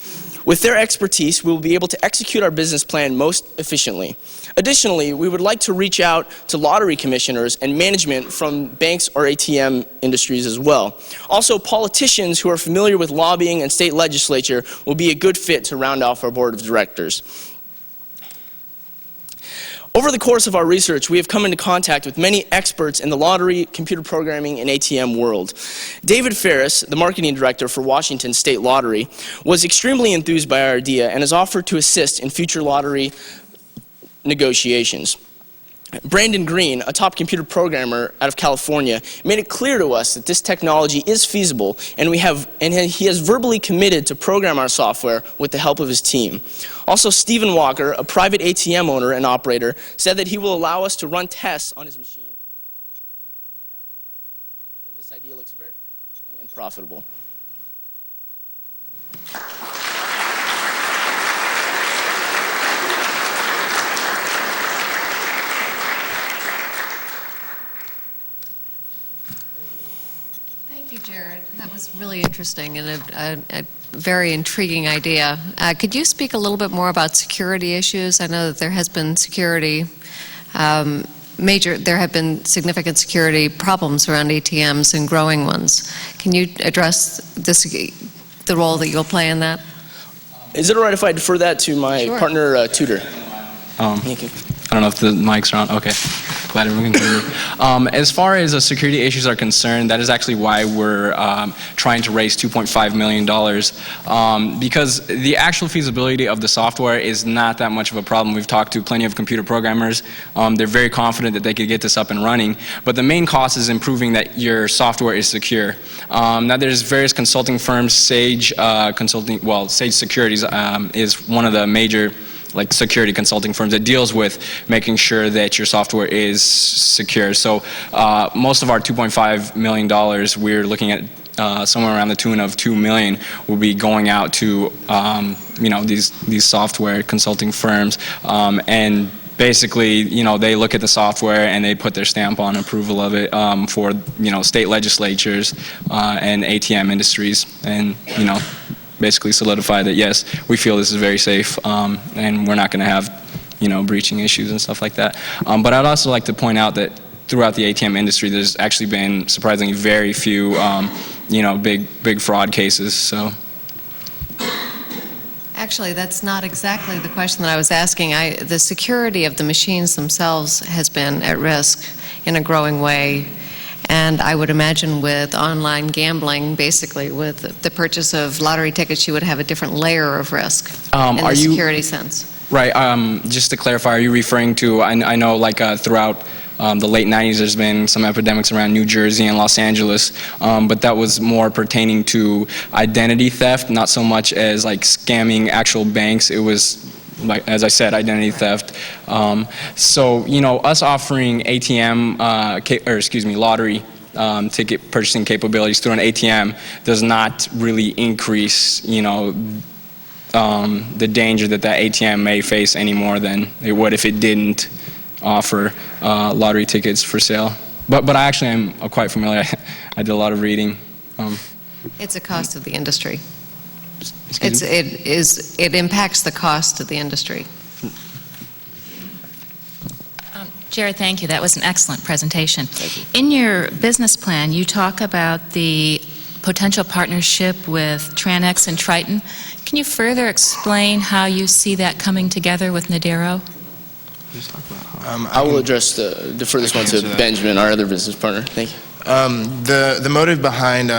Speaker 10: With their expertise, we will be able to execute our business plan most efficiently. Additionally, we would like to reach out to lottery commissioners and management from banks or ATM industries as well. Also, politicians who are familiar with lobbying and state legislature will be a good fit to round off our board of directors. Over the course of our research, we have come into contact with many experts in the lottery, computer programming, and ATM world. David Ferris, the marketing director for Washington State Lottery, was extremely enthused by our idea and has offered to assist in future lottery negotiations. Brandon Green, a top computer programmer out of California, made it clear to us that this technology is feasible, and he has verbally committed to program our software with the help of his team. Also, Stephen Walker, a private ATM owner and operator, said that he will allow us to run tests on his machine. This idea looks very interesting and profitable.
Speaker 9: Thank you, Jared. That was really interesting and a very intriguing idea. Could you speak a little bit more about security issues? I know that there has been there have been significant security problems around ATMs and growing ones. Can you address the role that you'll play in that?
Speaker 10: Is it all right if I defer that to my partner, Tudor? Thank you.
Speaker 11: I don't know if the mics are on. Okay. Glad everyone can hear me. As far as security issues are concerned, that is actually why we're trying to raise $2.5 million, because the actual feasibility of the software is not that much of a problem. We've talked to plenty of computer programmers. They're very confident that they could get this up and running, but the main cost is improving that your software is secure. Now there's various consulting firms. Sage Sage Securities is one of the major security consulting firms that deals with making sure that your software is secure. So most of our $2.5 million, we're looking at somewhere around the tune of $2 million will be going out to these software consulting firms, and basically, they look at the software and they put their stamp on approval of it for state legislatures and ATM industries, and basically solidify that yes, we feel this is very safe, and we're not going to have breaching issues and stuff like that. But I'd also like to point out that throughout the ATM industry, there's actually been surprisingly very few big fraud cases. So.
Speaker 9: Actually, that's not exactly the question that I was asking. The security of the machines themselves has been at risk in a growing way. And I would imagine with online gambling, basically with the purchase of lottery tickets, you would have a different layer of risk in the security sense.
Speaker 11: Right. Just to clarify, are you referring to, I know throughout the late 90s there's been some epidemics around New Jersey and Los Angeles, but that was more pertaining to identity theft, not so much as scamming actual banks. It was, as I said, identity theft. So, us offering ATM, lottery ticket purchasing capabilities through an ATM does not really increase, the danger that ATM may face any more than it would if it didn't offer lottery tickets for sale. But I actually am quite familiar. I did a lot of reading.
Speaker 9: It's a cost of the industry. It impacts the cost of the industry.
Speaker 12: Jared, thank you. That was an excellent presentation. In your business plan, you talk about the potential partnership with Tranex and Triton. Can you further explain how you see that coming together with Nadero?
Speaker 10: I will defer this one to Benjamin, our other business partner. Thank you.
Speaker 13: The motive behind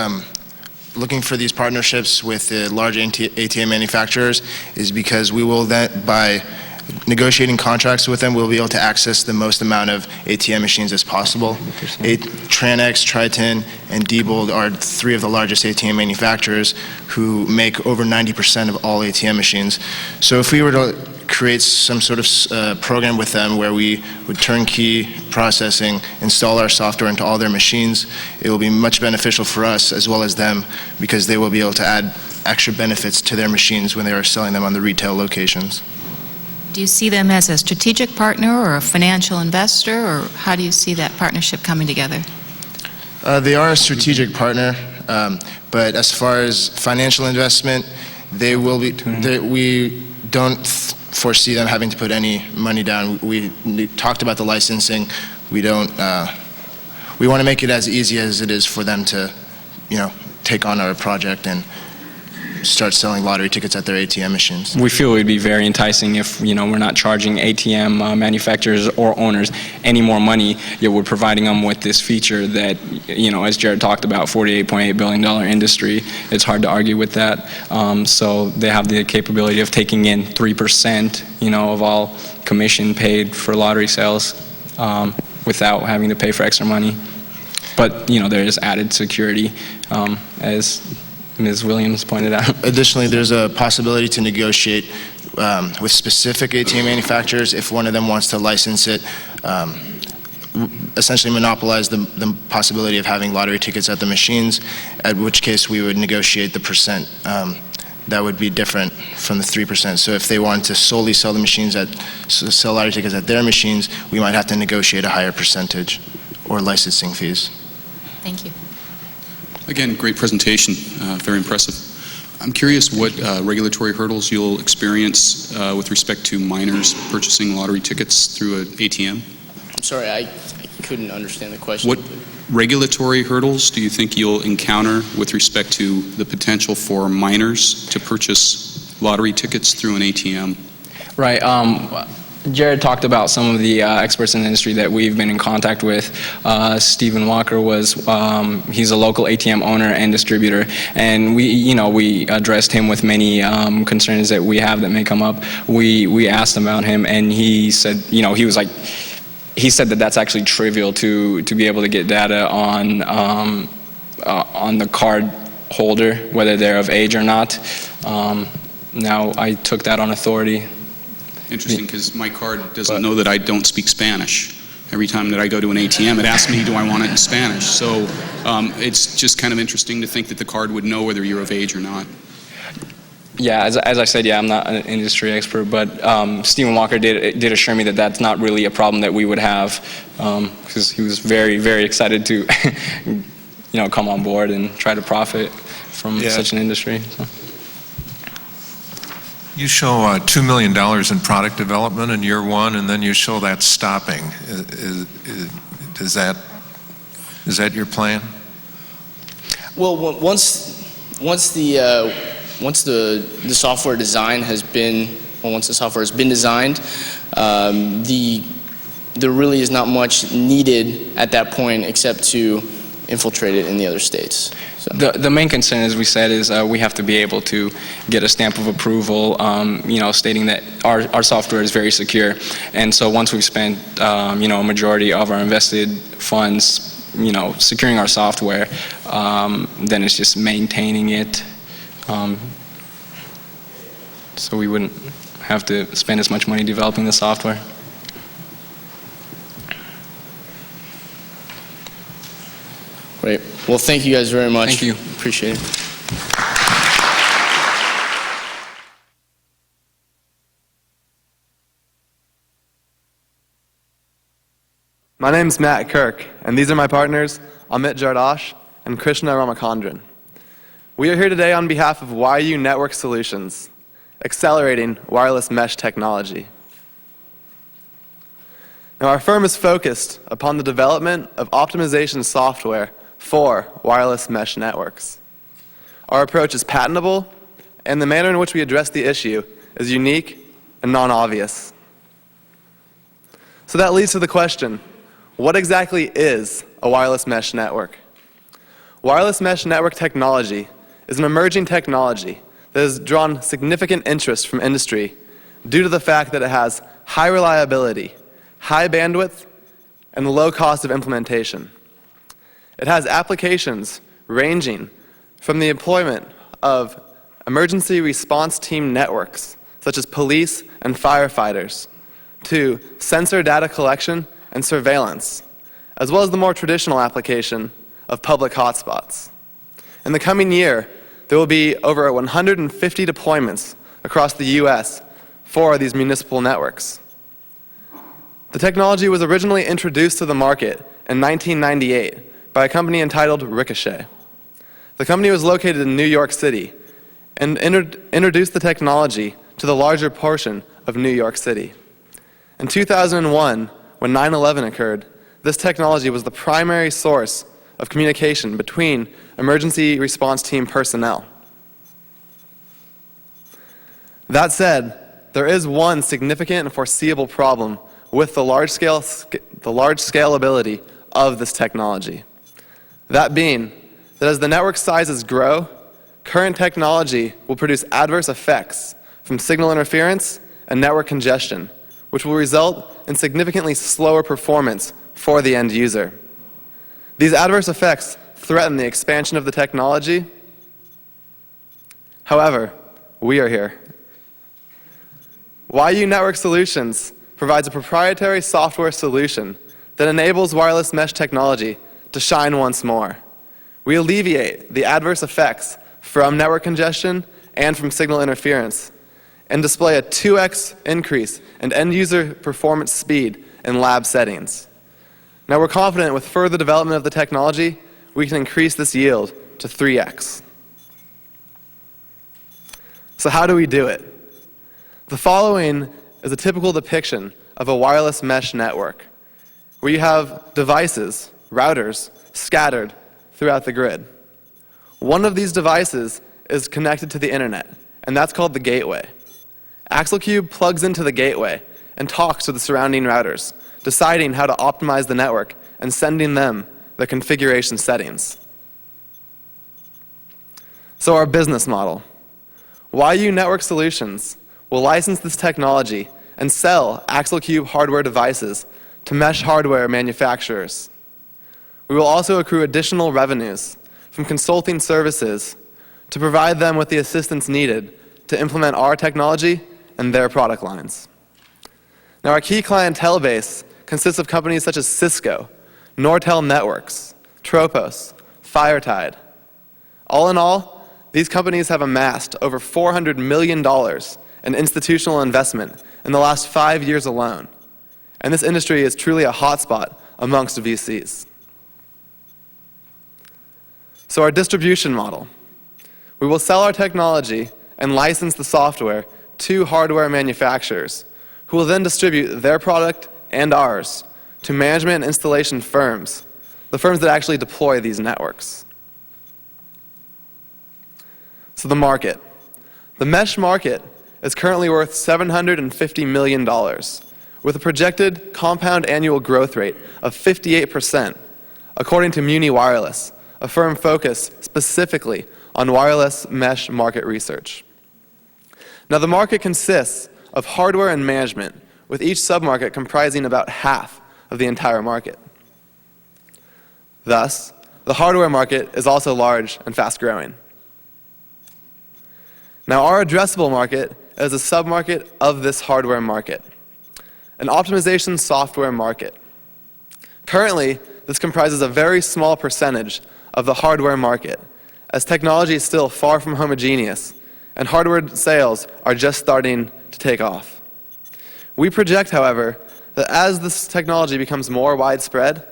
Speaker 13: looking for these partnerships with the large ATM manufacturers is because we will then, by negotiating contracts with them, we'll be able to access the most amount of ATM machines as possible. Tranex, Triton, and Diebold are three of the largest ATM manufacturers who make over 90% of all ATM machines. So if we were to create some sort of program with them where we would turnkey processing, install our software into all their machines, it will be much beneficial for us as well as them, because they will be able to add extra benefits to their machines when they are selling them on the retail locations.
Speaker 12: Do you see them as a strategic partner or a financial investor, or how do you see that partnership coming together?
Speaker 13: They are a strategic partner, but as far as financial investment, they will be. We don't foresee them having to put any money down. We talked about the licensing. We don't. We want to make it as easy as it is for them to, take on our project and start selling lottery tickets at their ATM machines.
Speaker 11: We feel it would be very enticing if, we're not charging ATM manufacturers or owners any more money, yet we're providing them with this feature that, as Jared talked about, $48.8 billion industry. It's hard to argue with that. So they have the capability of taking in 3%, of all commission paid for lottery sales without having to pay for extra money. But, there is added security, as Ms. Williams pointed out.
Speaker 13: Additionally, there's a possibility to negotiate with specific ATM manufacturers if one of them wants to license it, essentially monopolize the possibility of having lottery tickets at the machines, at which case we would negotiate the percent. That would be different from the 3%. So if they want to solely sell the machines sell lottery tickets at their machines, we might have to negotiate a higher percentage or licensing fees.
Speaker 12: Thank you.
Speaker 4: Again, great presentation, very impressive. I'm curious what regulatory hurdles you'll experience with respect to minors purchasing lottery tickets through an ATM.
Speaker 10: I'm sorry, I couldn't understand the question.
Speaker 4: What regulatory hurdles do you think you'll encounter with respect to the potential for minors to purchase lottery tickets through an ATM?
Speaker 11: Right. Jared talked about some of the experts in the industry that we've been in contact with. Stephen Walker he's a local ATM owner and distributor, and we addressed him with many concerns that we have that may come up. We asked about him, and he said, he said that that's actually trivial to be able to get data on the card holder, whether they're of age or not. Now, I took that on authority.
Speaker 4: Interesting, because my card doesn't know that I don't speak Spanish. Every time that I go to an ATM, it asks me, do I want it in Spanish? So it's just kind of interesting to think that the card would know whether you're of age or not.
Speaker 11: Yeah, as I said, I'm not an industry expert, but Stephen Walker did assure me that that's not really a problem that we would have, because he was very, very excited to, come on board and try to profit from such an industry. So.
Speaker 14: You show $2 million in product development in year one, and then you show that stopping. Is that your plan?
Speaker 10: Well, once the software design has been, once the software has been designed, there really is not much needed at that point except to infiltrate it in the other states. So.
Speaker 11: The main concern, as we said, is we have to be able to get a stamp of approval, stating that our software is very secure. And so once we've spent, a majority of our invested funds, securing our software, then it's just maintaining it. So we wouldn't have to spend as much money developing the software.
Speaker 10: Great. Well, thank you guys very much.
Speaker 11: Thank you.
Speaker 10: Appreciate it.
Speaker 15: My name's Matt Kirk, and these are my partners, Amit Jardosh and Krishna Ramakandran. We are here today on behalf of YU Network Solutions, accelerating wireless mesh technology. Now, our firm is focused upon the development of optimization software for wireless mesh networks. Our approach is patentable, and the manner in which we address the issue is unique and non-obvious. So that leads to the question, what exactly is a wireless mesh network? Wireless mesh network technology is an emerging technology that has drawn significant interest from industry due to the fact that it has high reliability, high bandwidth, and low cost of implementation. It has applications ranging from the employment of emergency response team networks, such as police and firefighters, to sensor data collection and surveillance, as well as the more traditional application of public hotspots. In the coming year, there will be over 150 deployments across the US for these municipal networks. The technology was originally introduced to the market in 1998 by a company entitled Ricochet. The company was located in New York City and introduced the technology to the larger portion of New York City. In 2001, when 9/11 occurred, this technology was the primary source of communication between emergency response team personnel. That said, there is one significant and foreseeable problem with the large scalability of this technology. That being that as the network sizes grow, current technology will produce adverse effects from signal interference and network congestion, which will result in significantly slower performance for the end user. These adverse effects threaten the expansion of the technology. However, we are here. YU Network Solutions provides a proprietary software solution that enables wireless mesh technology to shine once more. We alleviate the adverse effects from network congestion and from signal interference and display a 2x increase in end-user performance speed in lab settings. Now we're confident with further development of the technology, we can increase this yield to 3x. So how do we do it? The following is a typical depiction of a wireless mesh network, where you have devices, routers, scattered throughout the grid. One of these devices is connected to the internet, and that's called the gateway. AxleCube plugs into the gateway and talks to the surrounding routers, deciding how to optimize the network and sending them the configuration settings. So our business model. YU Network Solutions will license this technology and sell AxleCube hardware devices to mesh hardware manufacturers. We will also accrue additional revenues from consulting services to provide them with the assistance needed to implement our technology and their product lines. Now, our key clientele base consists of companies such as Cisco, Nortel Networks, Tropos, Firetide. All in all, these companies have amassed over $400 million in institutional investment in the last 5 years alone. And this industry is truly a hotspot amongst VCs. So our distribution model. We will sell our technology and license the software to hardware manufacturers, who will then distribute their product and ours to management and installation firms, the firms that actually deploy these networks. So the market. The mesh market is currently worth $750 million, with a projected compound annual growth rate of 58%, according to Muni Wireless, a firm focused specifically on wireless mesh market research. Now, the market consists of hardware and management, with each submarket comprising about half of the entire market. Thus, the hardware market is also large and fast-growing. Now, our addressable market is a submarket of this hardware market, an optimization software market. Currently, this comprises a very small percentage of the hardware market, as technology is still far from homogeneous, and hardware sales are just starting to take off. We project, however, that as this technology becomes more widespread,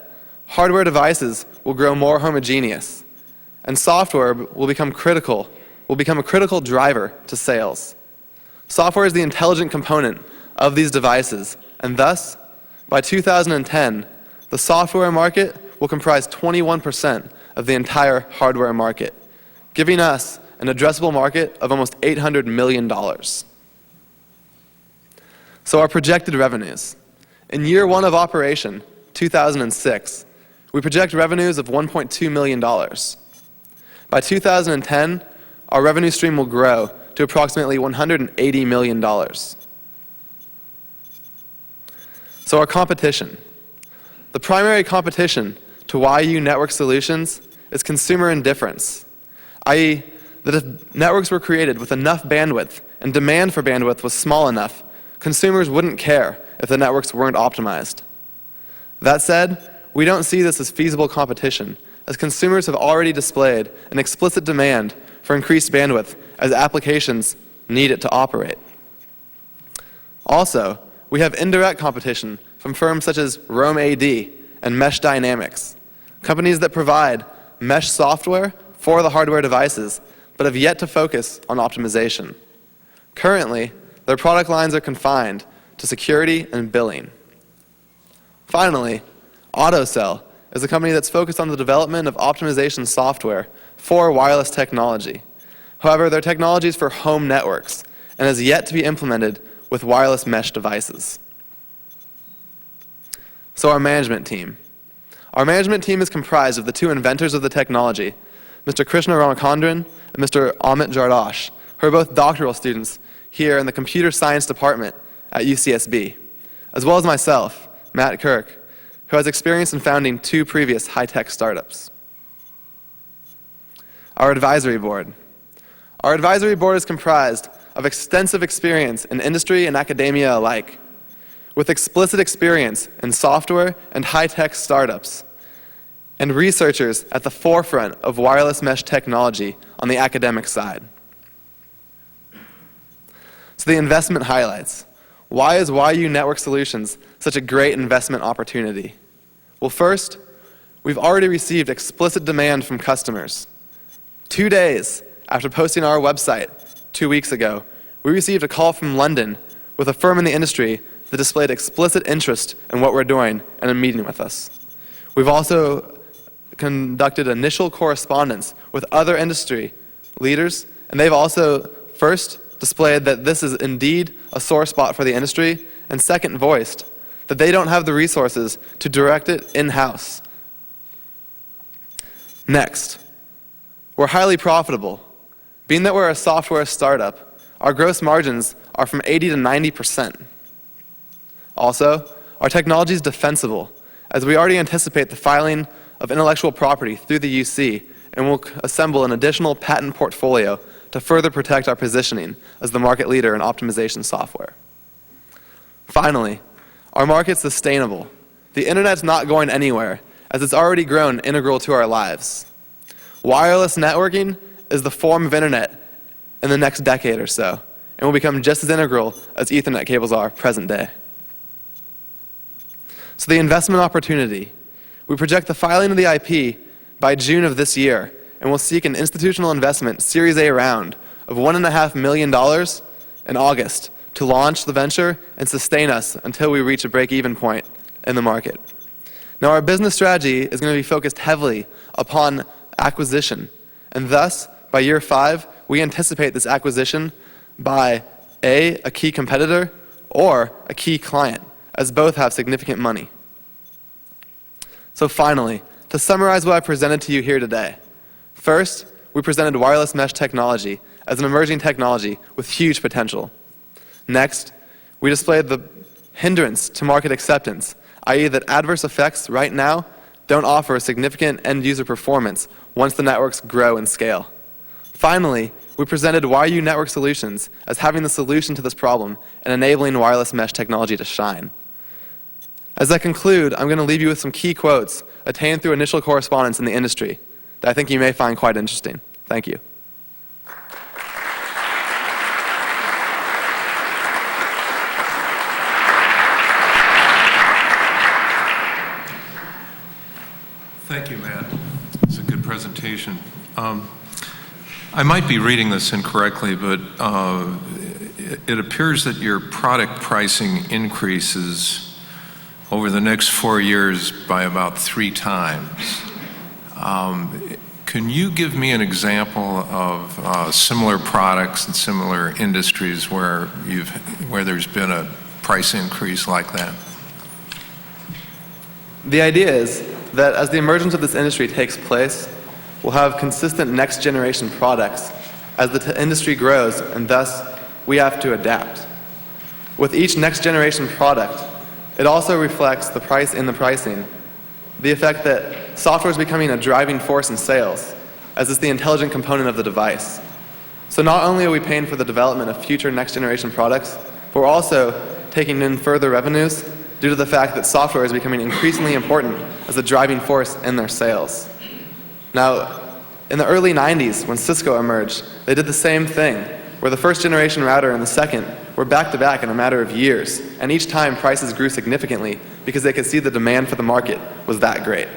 Speaker 15: hardware devices will grow more homogeneous, and software will become a critical driver to sales. Software is the intelligent component of these devices, and thus, by 2010, the software market will comprise 21% of the entire hardware market, giving us an addressable market of almost $800 million. So our projected revenues. In year one of operation, 2006, we project revenues of $1.2 million. By 2010, our revenue stream will grow to approximately $180 million. So our competition. The primary competition to YU Network Solutions is consumer indifference, i.e., that if networks were created with enough bandwidth and demand for bandwidth was small enough, consumers wouldn't care if the networks weren't optimized. That said, we don't see this as feasible competition, as consumers have already displayed an explicit demand for increased bandwidth as applications need it to operate. Also, we have indirect competition from firms such as Roam AD and Mesh Dynamics, companies that provide mesh software for the hardware devices, but have yet to focus on optimization. Currently, their product lines are confined to security and billing. Finally, AutoCell is a company that's focused on the development of optimization software for wireless technology. However, their technology is for home networks and has yet to be implemented with wireless mesh devices. So our management team. Our management team is comprised of the two inventors of the technology, Mr. Krishna Ramachandran and Mr. Amit Jardosh, who are both doctoral students here in the computer science department at UCSB, as well as myself, Matt Kirk, who has experience in founding 2 previous high-tech startups. Our advisory board. Our advisory board is comprised of extensive experience in industry and academia alike, with explicit experience in software and high-tech startups, and researchers at the forefront of wireless mesh technology on the academic side. So the investment highlights. Why is YU Network Solutions such a great investment opportunity? Well, first, we've already received explicit demand from customers. 2 days after posting on our website 2 weeks ago, we received a call from London with a firm in the industry that displayed explicit interest in what we're doing and in meeting with us. We've also conducted initial correspondence with other industry leaders, and they've also first displayed that this is indeed a sore spot for the industry, and second, voiced that they don't have the resources to direct it in-house. Next, we're highly profitable. Being that we're a software startup, our gross margins are from 80 to 90%. Also, our technology is defensible, as we already anticipate the filing of intellectual property through the UC, and will assemble an additional patent portfolio to further protect our positioning as the market leader in optimization software. Finally, our market's sustainable. The internet's not going anywhere, as it's already grown integral to our lives. Wireless networking is the form of internet in the next decade or so, and will become just as integral as Ethernet cables are present day. So the investment opportunity. We project the filing of the IP by June of this year, and will seek an institutional investment Series A round of $1.5 million in August to launch the venture and sustain us until we reach a break-even point in the market. Now, our business strategy is going to be focused heavily upon acquisition, and thus, by year 5, we anticipate this acquisition by a key competitor, or a key client, as both have significant money. So finally, to summarize what I presented to you here today, first, we presented wireless mesh technology as an emerging technology with huge potential. Next, we displayed the hindrance to market acceptance, i.e. that adverse effects right now don't offer significant end-user performance once the networks grow and scale. Finally, we presented YU Network Solutions as having the solution to this problem and enabling wireless mesh technology to shine. As I conclude, I'm going to leave you with some key quotes attained through initial correspondence in the industry that I think you may find quite interesting. Thank you.
Speaker 14: Thank you, Matt. It's a good presentation. I might be reading this incorrectly, but it appears that your product pricing increases over the next 4 years by about 3 times. Can you give me an example of similar products and similar industries where there's been a price increase like that?
Speaker 15: The idea is that as the emergence of this industry takes place, we'll have consistent next generation products as the industry grows, and thus we have to adapt. With each next generation product, it also reflects the price in the pricing, the effect that software is becoming a driving force in sales, as it's the intelligent component of the device. So not only are we paying for the development of future next generation products, but we're also taking in further revenues due to the fact that software is becoming increasingly important as a driving force in their sales. Now, in the early 90s, when Cisco emerged, they did the same thing, where the first generation router and the second were back-to-back in a matter of years, and each time prices grew significantly because they could see the demand for the market was that great.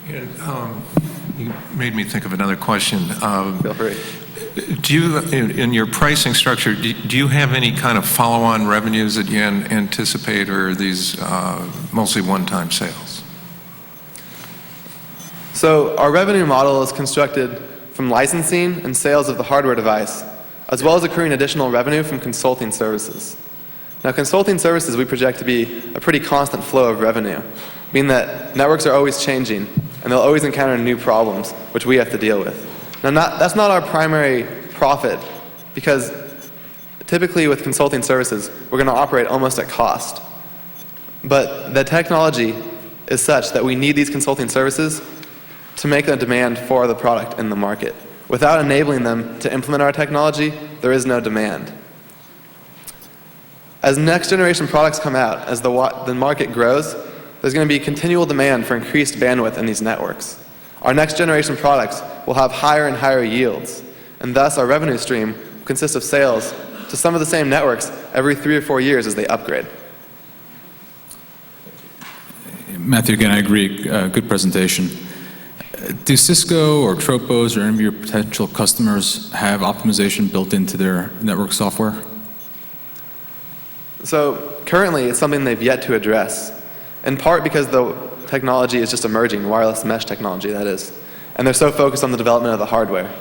Speaker 14: You made me think of another question.
Speaker 15: Feel free.
Speaker 14: Do you, in your pricing structure, do you have any kind of follow-on revenues that you anticipate, or are these mostly one-time sales?
Speaker 15: So our revenue model is constructed from licensing and sales of the hardware device, as well as accruing additional revenue from consulting services. Now, consulting services we project to be a pretty constant flow of revenue, meaning that networks are always changing, and they'll always encounter new problems, which we have to deal with. Now, that's not our primary profit, because typically with consulting services, we're going to operate almost at cost. But the technology is such that we need these consulting services to make a demand for the product in the market. Without enabling them to implement our technology, there is no demand. As next generation products come out, as the market grows, there's going to be continual demand for increased bandwidth in these networks. Our next generation products will have higher and higher yields, and thus our revenue stream will consist of sales to some of the same networks every 3 or 4 years as they upgrade.
Speaker 8: Matthew, again, I agree. Good presentation. Do Cisco or Tropos or any of your potential customers have optimization built into their network software?
Speaker 15: So currently, it's something they've yet to address, in part because the technology is just emerging, wireless mesh technology, that is, and they're so focused on the development of the hardware.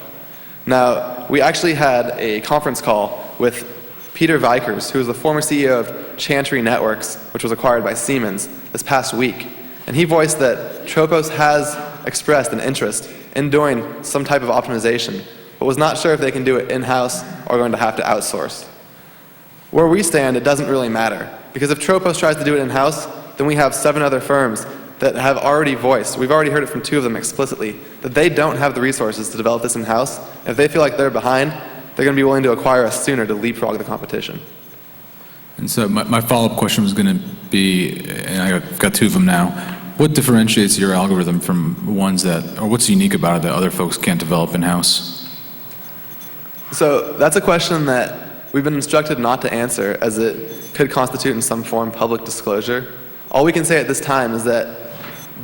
Speaker 15: Now, we actually had a conference call with Peter Vikers, who is the former CEO of Chantry Networks, which was acquired by Siemens, this past week. And he voiced that Tropos has expressed an interest in doing some type of optimization, but was not sure if they can do it in-house or going to have to outsource. Where we stand, it doesn't really matter, because if Tropos tries to do it in-house, then we have 7 other firms that have already voiced, we've already heard it from 2 of them explicitly, that they don't have the resources to develop this in-house. If they feel like they're behind, they're going to be willing to acquire us sooner to leapfrog the competition.
Speaker 8: And so my follow-up question was going to be, and I've got 2 of them now, what differentiates your algorithm from ones that, or what's unique about it that other folks can't develop in-house?
Speaker 15: So that's a question that we've been instructed not to answer, as it could constitute in some form public disclosure. All we can say at this time is that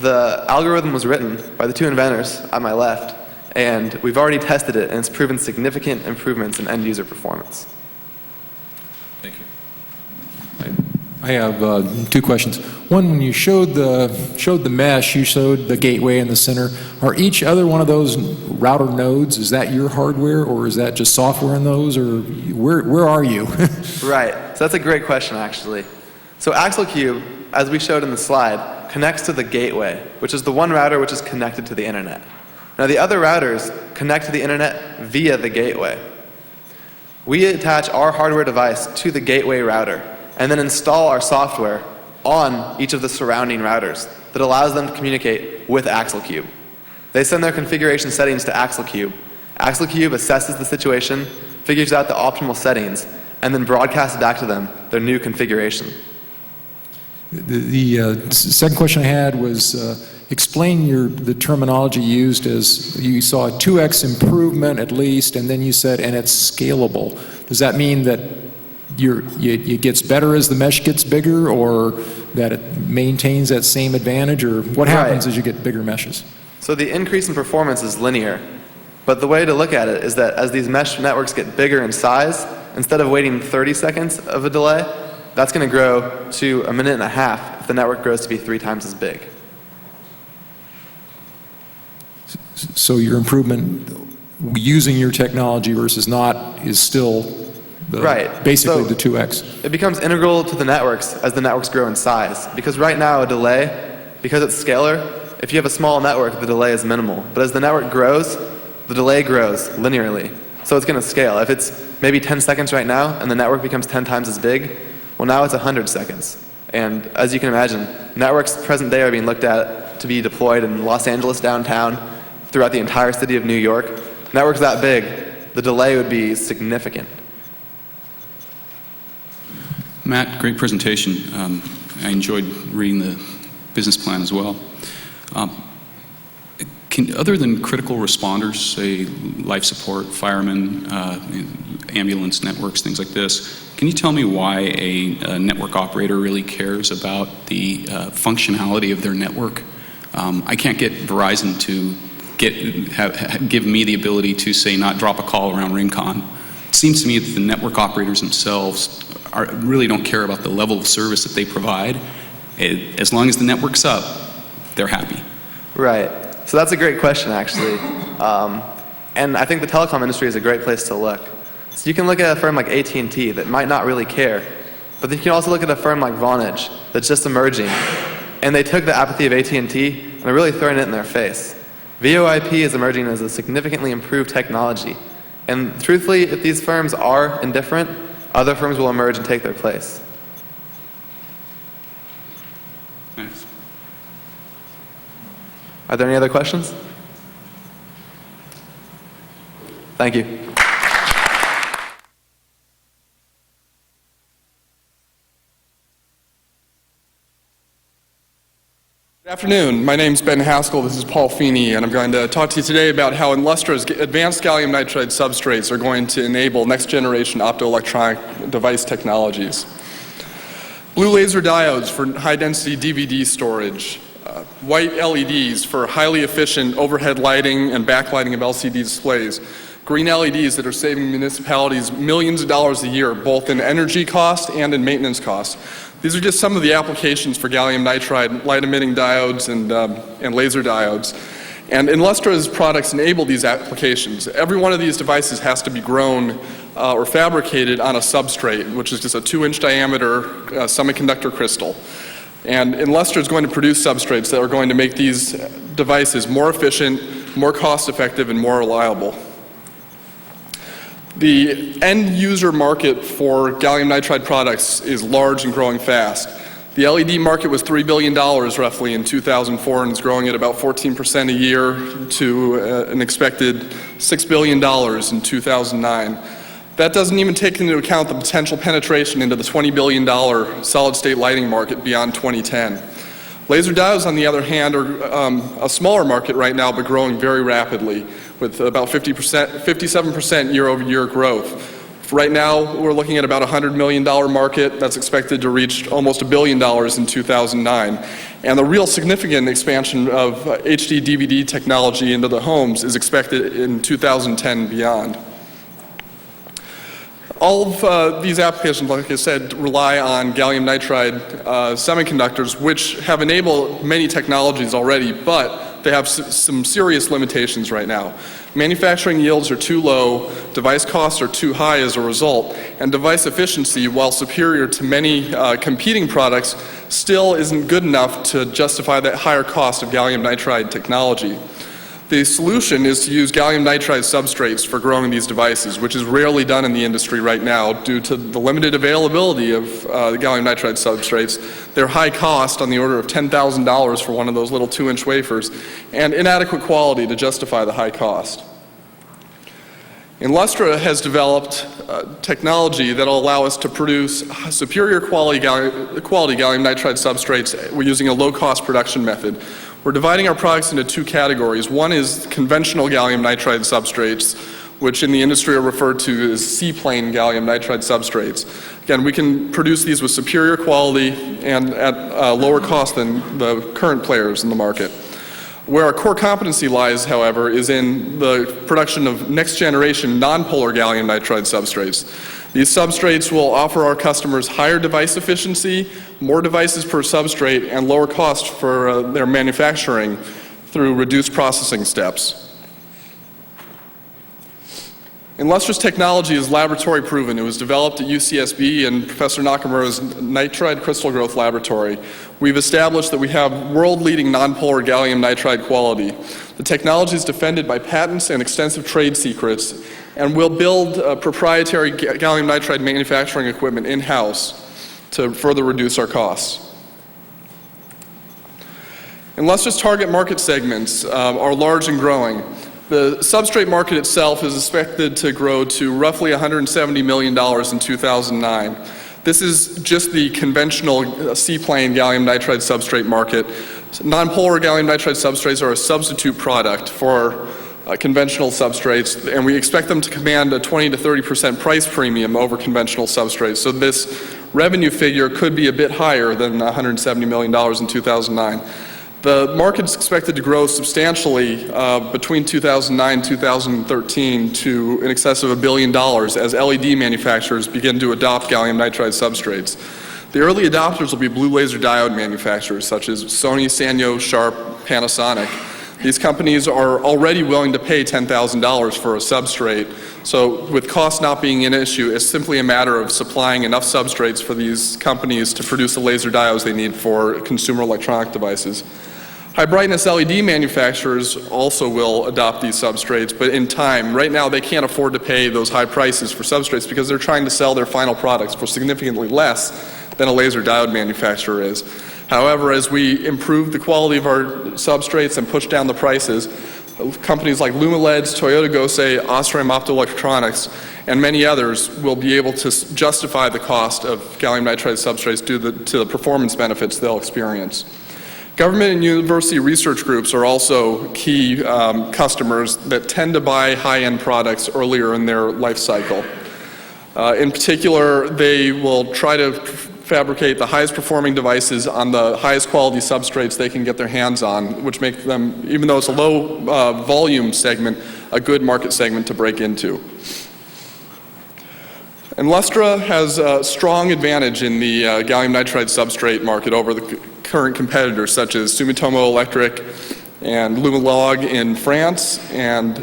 Speaker 15: the algorithm was written by the 2 inventors at my left, and we've already tested it, and it's proven significant improvements in end-user performance.
Speaker 8: Thank you.
Speaker 5: I have 2 questions. One, when you showed the mesh, you showed the gateway in the center. Are each other one of those router nodes, is that your hardware, or is that just software in those, or where are you?
Speaker 15: Right. So that's a great question, actually. So AxleCube, as we showed in the slide, connects to the gateway, which is the one router which is connected to the internet. Now, the other routers connect to the internet via the gateway. We attach our hardware device to the gateway router and then install our software on each of the surrounding routers that allows them to communicate with AxleCube. They send their configuration settings to AxleCube. AxleCube assesses the situation, figures out the optimal settings, and then broadcasts back to them their new configuration.
Speaker 5: The second question I had was, explain the terminology used as you saw a 2x improvement at least, and then you said, and it's scalable. Does that mean that it gets better as the mesh gets bigger, or that it maintains that same advantage, or what happens as you get bigger meshes?
Speaker 15: So the increase in performance is linear, but the way to look at it is that as these mesh networks get bigger in size, instead of waiting 30 seconds of a delay, that's going to grow to 1.5 minutes if the network grows to be 3 times as big.
Speaker 5: So your improvement using your technology versus not is still basically the 2x.
Speaker 15: It becomes integral to the networks as the networks grow in size. Because right now a delay, because it's scalar, if you have a small network, the delay is minimal. But as the network grows, the delay grows linearly. So it's going to scale. If it's maybe 10 seconds right now and the network becomes 10 times as big, well, now it's 100 seconds. And as you can imagine, networks present day are being looked at to be deployed in Los Angeles downtown, throughout the entire city of New York. Networks that big, the delay would be significant.
Speaker 4: Matt, great presentation. I enjoyed reading the business plan as well. Other than critical responders, say life support, firemen, ambulance networks, things like this, can you tell me why a network operator really cares about the functionality of their network? I can't get Verizon to give me the ability to, say, not drop a call around Rincon. It seems to me that the network operators themselves really don't care about the level of service that they provide. As long as the network's up, they're happy.
Speaker 15: Right. So that's a great question, actually. And I think the telecom industry is a great place to look. So you can look at a firm like AT&T that might not really care, but then you can also look at a firm like Vonage that's just emerging, and they took the apathy of AT&T and are really throwing it in their face. VoIP is emerging as a significantly improved technology, and truthfully, if these firms are indifferent, other firms will emerge and take their place.
Speaker 4: Thanks.
Speaker 15: Are there any other questions? Thank you.
Speaker 16: Good afternoon. My name's Ben Haskell. This is Paul Feeney, and I'm going to talk to you today about how Inlustra's advanced gallium nitride substrates are going to enable next-generation optoelectronic device technologies. Blue laser diodes for high-density DVD storage, white LEDs for highly efficient overhead lighting and backlighting of LCD displays, green LEDs that are saving municipalities millions of dollars a year, both in energy cost and in maintenance costs. These are just some of the applications for gallium nitride light-emitting diodes and laser diodes. And Inlustra's products enable these applications. Every one of these devices has to be grown or fabricated on a substrate, which is just a 2-inch diameter semiconductor crystal. And Inlustra is going to produce substrates that are going to make these devices more efficient, more cost-effective, and more reliable. The end user market for gallium nitride products is large and growing fast. The LED market was $3 billion roughly in 2004 and is growing at about 14% a year to an expected $6 billion in 2009. That doesn't even take into account the potential penetration into the $20 billion solid-state lighting market beyond 2010. Laser diodes, on the other hand, are a smaller market right now, but growing very rapidly, with about 57% year-over-year growth. Right now, we're looking at about a $100 million market that's expected to reach almost $1 billion in 2009. And the real significant expansion of HD DVD technology into the homes is expected in 2010 and beyond. All of these applications, like I said, rely on gallium nitride semiconductors, which have enabled many technologies already, but they have some serious limitations right now. Manufacturing yields are too low, device costs are too high as a result, and device efficiency, while superior to many competing products, still isn't good enough to justify that higher cost of gallium nitride technology. The solution is to use gallium nitride substrates for growing these devices, which is rarely done in the industry right now due to the limited availability of the gallium nitride substrates, their high cost on the order of $10,000 for one of those little 2-inch wafers, and inadequate quality to justify the high cost. Inlustra has developed technology that will allow us to produce superior quality gallium nitride substrates. We're using a low-cost production method. We're dividing our products into 2 categories. One is conventional gallium nitride substrates, which in the industry are referred to as C-plane gallium nitride substrates. Again, we can produce these with superior quality and at lower cost than the current players in the market. Where our core competency lies, however, is in the production of next-generation non-polar gallium nitride substrates. These substrates will offer our customers higher device efficiency, more devices per substrate, and lower cost for their manufacturing through reduced processing steps. Inlustra's technology is laboratory proven. It was developed at UCSB in Professor Nakamura's nitride crystal growth laboratory. We've established that we have world-leading nonpolar gallium nitride quality. The technology is defended by patents and extensive trade secrets, and we'll build proprietary gallium nitride manufacturing equipment in-house to further reduce our costs. Inlustra's target market segments are large and growing. The substrate market itself is expected to grow to roughly $170 million in 2009. This is just the conventional C-plane gallium nitride substrate market. Nonpolar gallium nitride substrates are a substitute product for conventional substrates, and we expect them to command a 20 to 30% price premium over conventional substrates. So this revenue figure could be a bit higher than $170 million in 2009. The market is expected to grow substantially between 2009 and 2013 to in excess of $1 billion as LED manufacturers begin to adopt gallium nitride substrates. The early adopters will be blue laser diode manufacturers such as Sony, Sanyo, Sharp, Panasonic. These companies are already willing to pay $10,000 for a substrate, so with cost not being an issue, it's simply a matter of supplying enough substrates for these companies to produce the laser diodes they need for consumer electronic devices. High brightness LED manufacturers also will adopt these substrates, but in time. Right now they can't afford to pay those high prices for substrates because they're trying to sell their final products for significantly less than a laser diode manufacturer is. However, as we improve the quality of our substrates and push down the prices, companies like Lumileds, Toyota Gosei, Osram Optoelectronics, and many others will be able to justify the cost of gallium nitride substrates due to the performance benefits they'll experience. Government and university research groups are also key customers that tend to buy high-end products earlier in their life cycle. In particular, they will try to fabricate the highest performing devices on the highest quality substrates they can get their hands on, which make them, even though it's a low volume segment, a good market segment to break into. Inlustra has a strong advantage in the gallium nitride substrate market over the current competitors such as Sumitomo Electric and Lumilog in France and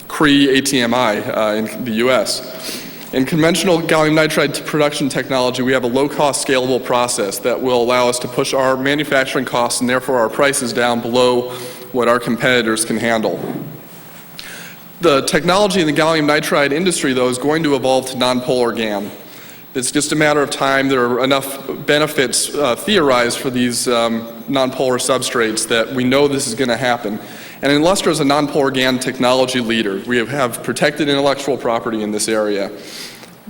Speaker 16: Cree ATMI in the US. In conventional gallium nitride production technology, we have a low-cost scalable process that will allow us to push our manufacturing costs and therefore our prices down below what our competitors can handle. The technology in the gallium nitride industry, though, is going to evolve to nonpolar GaN. It's just a matter of time. There are enough benefits theorized for these nonpolar substrates that we know this is going to happen. And Inlustra is a nonpolar GaN technology leader. We have protected intellectual property in this area.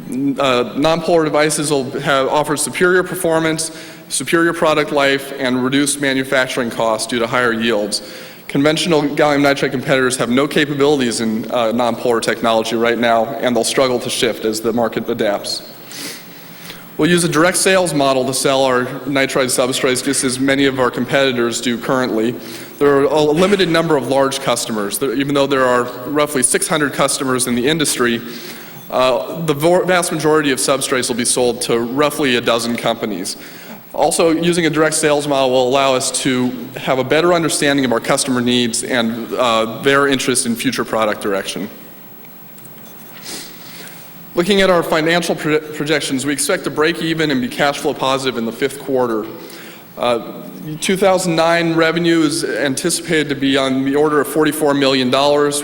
Speaker 16: Nonpolar devices will offer superior performance, superior product life, and reduced manufacturing costs due to higher yields. Conventional gallium nitride competitors have no capabilities in nonpolar technology right now, and they'll struggle to shift as the market adapts. We'll use a direct sales model to sell our nitride substrates just as many of our competitors do currently. There are a limited number of large customers. Even though there are roughly 600 customers in the industry, the vast majority of substrates will be sold to roughly a dozen companies. Also, using a direct sales model will allow us to have a better understanding of our customer needs and their interest in future product direction. Looking at our financial projections, we expect to break even and be cash flow positive in the fifth quarter. 2009 revenue is anticipated to be on the order of $44 million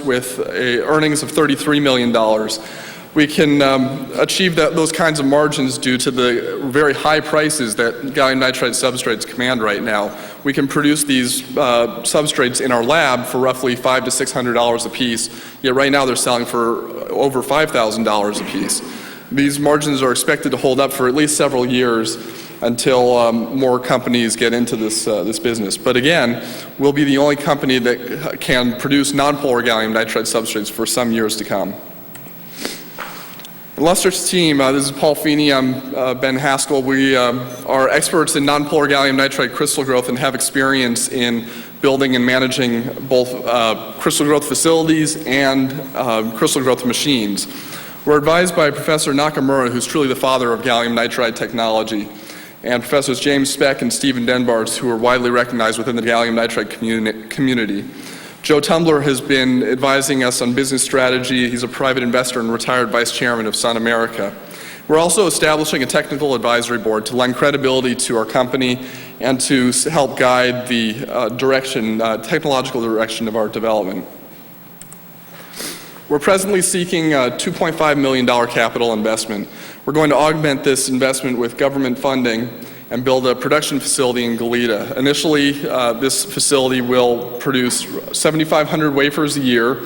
Speaker 16: with earnings of $33 million. We can achieve those kinds of margins due to the very high prices that gallium nitride substrates command right now. We can produce these substrates in our lab for roughly $500 to $600 a piece, yet right now they're selling for over $5,000 a piece. These margins are expected to hold up for at least several years until more companies get into this business. But again, we'll be the only company that can produce nonpolar gallium nitride substrates for some years to come. Inlustra's team, this is Paul Feeney, I'm Ben Haskell. We are experts in nonpolar gallium nitride crystal growth and have experience in building and managing both crystal growth facilities and crystal growth machines. We're advised by Professor Nakamura, who's truly the father of gallium nitride technology, and Professors James Speck and Stephen Denbars, who are widely recognized within the gallium nitride community. Joe Tumbler has been advising us on business strategy. He's a private investor and retired vice chairman of Sun America. We're also establishing a technical advisory board to lend credibility to our company and to help guide the technological direction of our development. We're presently seeking a $2.5 million capital investment. We're going to augment this investment with government funding and build a production facility in Goleta. Initially, this facility will produce 7,500 wafers a year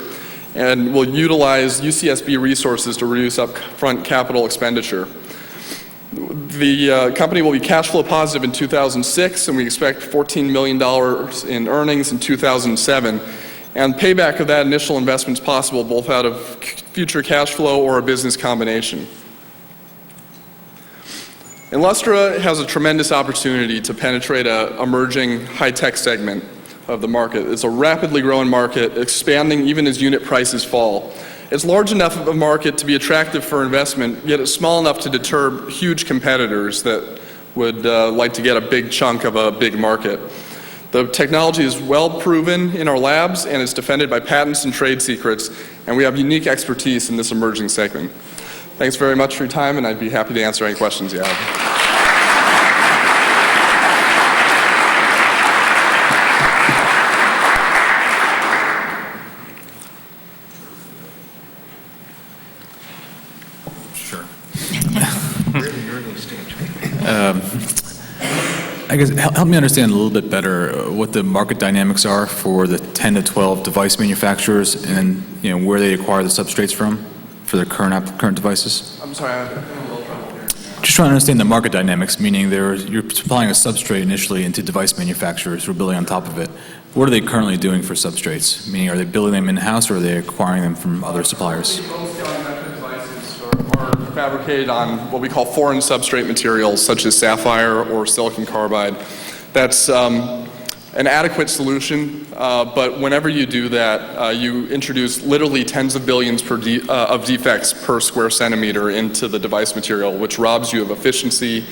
Speaker 16: and will utilize UCSB resources to reduce upfront capital expenditure. The company will be cash flow positive in 2006, and we expect $14 million in earnings in 2007. And payback of that initial investment is possible both out of future cash flow or a business combination. Inlustra has a tremendous opportunity to penetrate an emerging high-tech segment of the market. It's a rapidly growing market, expanding even as unit prices fall. It's large enough of a market to be attractive for investment, yet it's small enough to deter huge competitors that would like to get a big chunk of a big market. The technology is well proven in our labs and is defended by patents and trade secrets, and we have unique expertise in this emerging segment. Thanks very much for your time, and I'd be happy to answer any questions you have.
Speaker 8: I guess help me understand a little bit better what the market dynamics are for the 10 to 12 device manufacturers, and where they acquire the substrates from for their current devices.
Speaker 16: I'm sorry, I'm having a little trouble here.
Speaker 8: Just trying to understand the market dynamics, meaning you're supplying a substrate initially into device manufacturers who are building on top of it. What are they currently doing for substrates? Meaning, are they building them in-house, or are they acquiring them from other suppliers?
Speaker 16: Fabricated on what we call foreign substrate materials such as sapphire or silicon carbide. That's an adequate solution, but whenever you do that, you introduce literally tens of billions of defects per square centimeter into the device material, which robs you of efficiency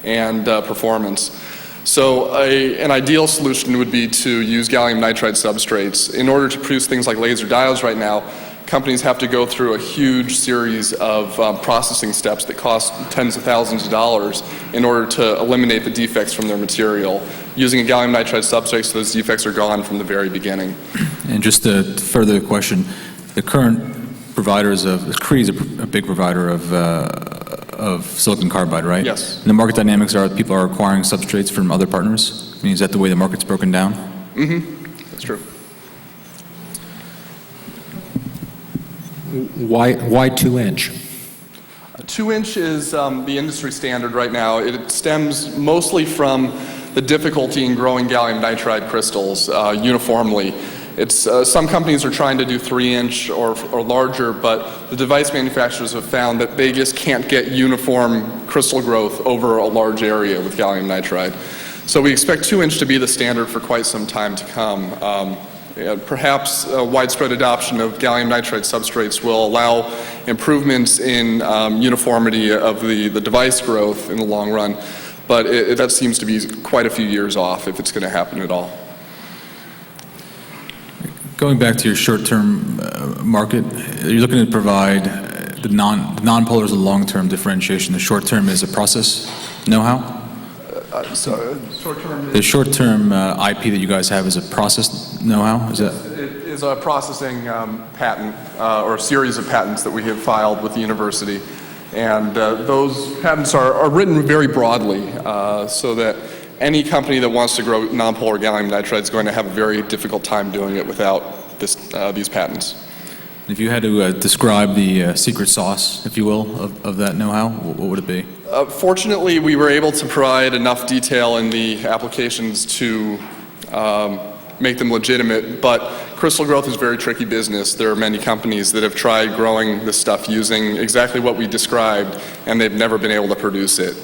Speaker 16: and performance. So an ideal solution would be to use gallium nitride substrates. In order to produce things like laser diodes right now, companies have to go through a huge series of processing steps that cost tens of thousands of dollars in order to eliminate the defects from their material. Using a gallium nitride substrate, so those defects are gone from the very beginning.
Speaker 8: And just to further the question, the current providers of Cree is a big provider of silicon carbide, right?
Speaker 16: Yes.
Speaker 8: And the market dynamics are people are acquiring substrates from other partners. I mean, is that the way the market's broken down?
Speaker 16: Mm-hmm. That's true.
Speaker 5: Why 2-inch?
Speaker 16: 2-inch is the industry standard right now. It stems mostly from the difficulty in growing gallium nitride crystals uniformly. Some companies are trying to do 3-inch or larger, but the device manufacturers have found that they just can't get uniform crystal growth over a large area with gallium nitride. So we expect 2-inch to be the standard for quite some time to come. Perhaps widespread adoption of gallium nitride substrates will allow improvements in uniformity of the device growth in the long run, but that seems to be quite a few years off if it's going to happen at all.
Speaker 8: Going back to your short-term market, you're looking to provide the non-polar is a long-term differentiation. The short-term is a process know-how? The short-term IP that you guys have is a process know-how? Is that?
Speaker 16: It is a processing patent or a series of patents that we have filed with the university. And those patents are written very broadly so that any company that wants to grow nonpolar gallium nitride is going to have a very difficult time doing it without these patents.
Speaker 8: If you had to describe the secret sauce, if you will, of that know-how, what would it be?
Speaker 16: Fortunately, we were able to provide enough detail in the applications to make them legitimate, but crystal growth is a very tricky business. There are many companies that have tried growing this stuff using exactly what we described, and they've never been able to produce it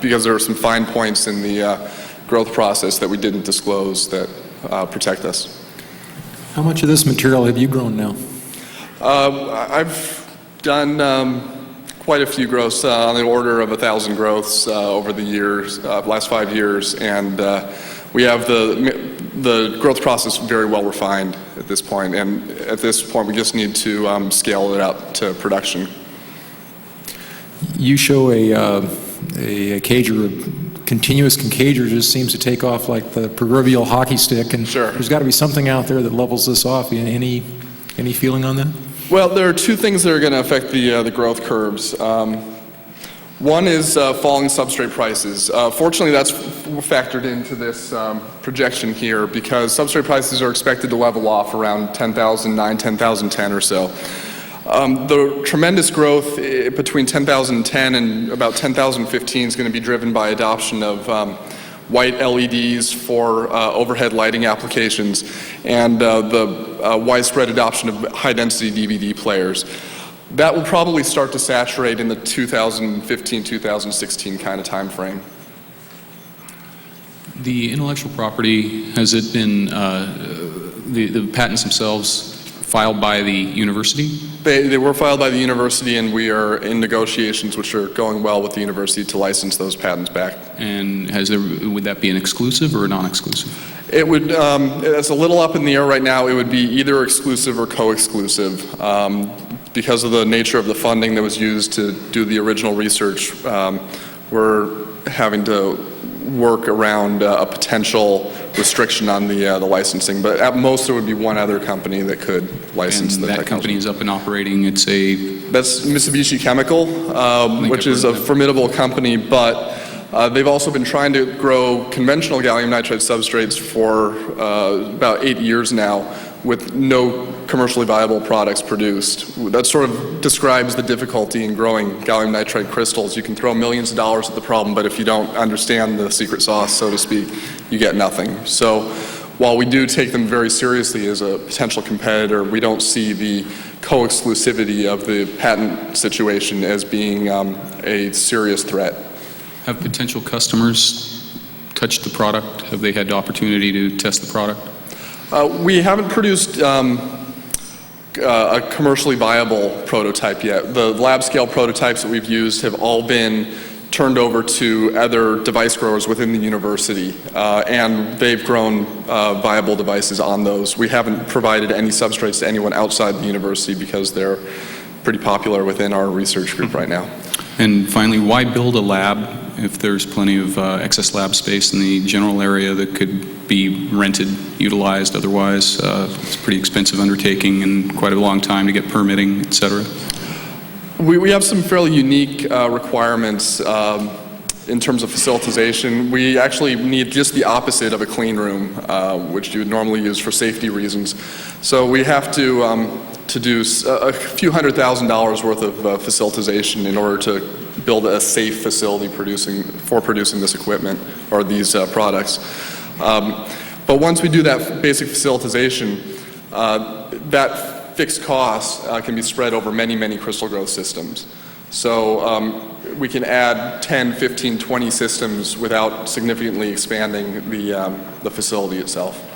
Speaker 16: because there are some fine points in the growth process that we didn't disclose that protect us.
Speaker 5: How much of this material have you grown now?
Speaker 16: I've done quite a few growths on the order of 1,000 growths over the years, last 5 years, and we have the growth process is very well refined at this point, and at this point we just need to scale it up to production.
Speaker 5: You show a cager, continuous concager just seems to take off like the proverbial hockey stick, and
Speaker 16: Sure.
Speaker 5: there's got to be something out there that levels this off. Any feeling on that?
Speaker 16: Well, there are two things that are going to affect the growth curves. One is falling substrate prices. Fortunately, that's factored into this projection here because substrate prices are expected to level off around 10,009, 10,010 or so. The tremendous growth between 10,010 and about 10,015 is going to be driven by adoption of white LEDs for overhead lighting applications and the widespread adoption of high-density DVD players. That will probably start to saturate in the 2015-2016 kind of time frame.
Speaker 4: The intellectual property, has it been, the patents themselves filed by the university?
Speaker 16: They were filed by the university, and we are in negotiations which are going well with the university to license those patents back.
Speaker 4: And would that be an exclusive or a non-exclusive?
Speaker 16: It would, it's a little up in the air right now. It would be either exclusive or co-exclusive. Because of the nature of the funding that was used to do the original research, we're having to work around a potential restriction on the licensing. But at most, there would be one other company that could license the technology.
Speaker 4: And that company is up and operating. That's
Speaker 16: Mitsubishi Chemical, which is a formidable company, but they've also been trying to grow conventional gallium nitride substrates for about 8 years now with no commercially viable products produced. That sort of describes the difficulty in growing gallium nitride crystals. You can throw millions of dollars at the problem, but if you don't understand the secret sauce, so to speak, you get nothing. So while we do take them very seriously as a potential competitor, we don't see the co-exclusivity of the patent situation as being a serious threat.
Speaker 4: Have potential customers touched the product? Have they had the opportunity to test the product?
Speaker 16: We haven't produced a commercially viable prototype yet. The lab scale prototypes that we've used have all been turned over to other device growers within the university, and they've grown viable devices on those. We haven't provided any substrates to anyone outside the university because they're pretty popular within our research group right now.
Speaker 4: And finally, why build a lab if there's plenty of excess lab space in the general area that could be rented, utilized otherwise? It's a pretty expensive undertaking and quite a long time to get permitting, et cetera.
Speaker 16: We have some fairly unique requirements in terms of facilitization. We actually need just the opposite of a clean room, which you would normally use for safety reasons. So we have to do a few $100,000 worth of facilitization in order to build a safe facility for producing this equipment or these products. But once we do that basic facilitization, that fixed cost can be spread over many, many crystal growth systems. So we can add 10, 15, 20 systems without significantly expanding the facility itself.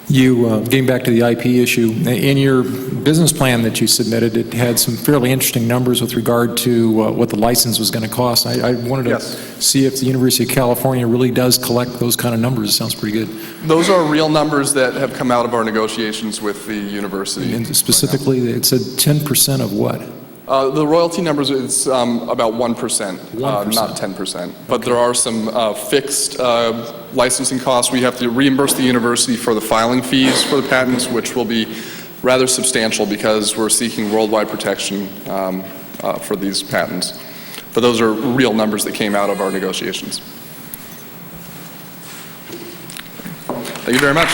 Speaker 5: You, getting back to the IP issue, in your business plan that you submitted, it had some fairly interesting numbers with regard to what the license was going to cost. I wanted to see if the University of California really does collect those kind of numbers. It sounds pretty good.
Speaker 16: Those are real numbers that have come out of our negotiations with the university.
Speaker 5: And specifically, it said 10% of what?
Speaker 16: The royalty numbers is about 1%, not 10%. But there are some fixed licensing costs. We have to reimburse the university for the filing fees for the patents, which will be rather substantial because we're seeking worldwide protection for these patents. But those are real numbers that came out of our negotiations. Thank you very much.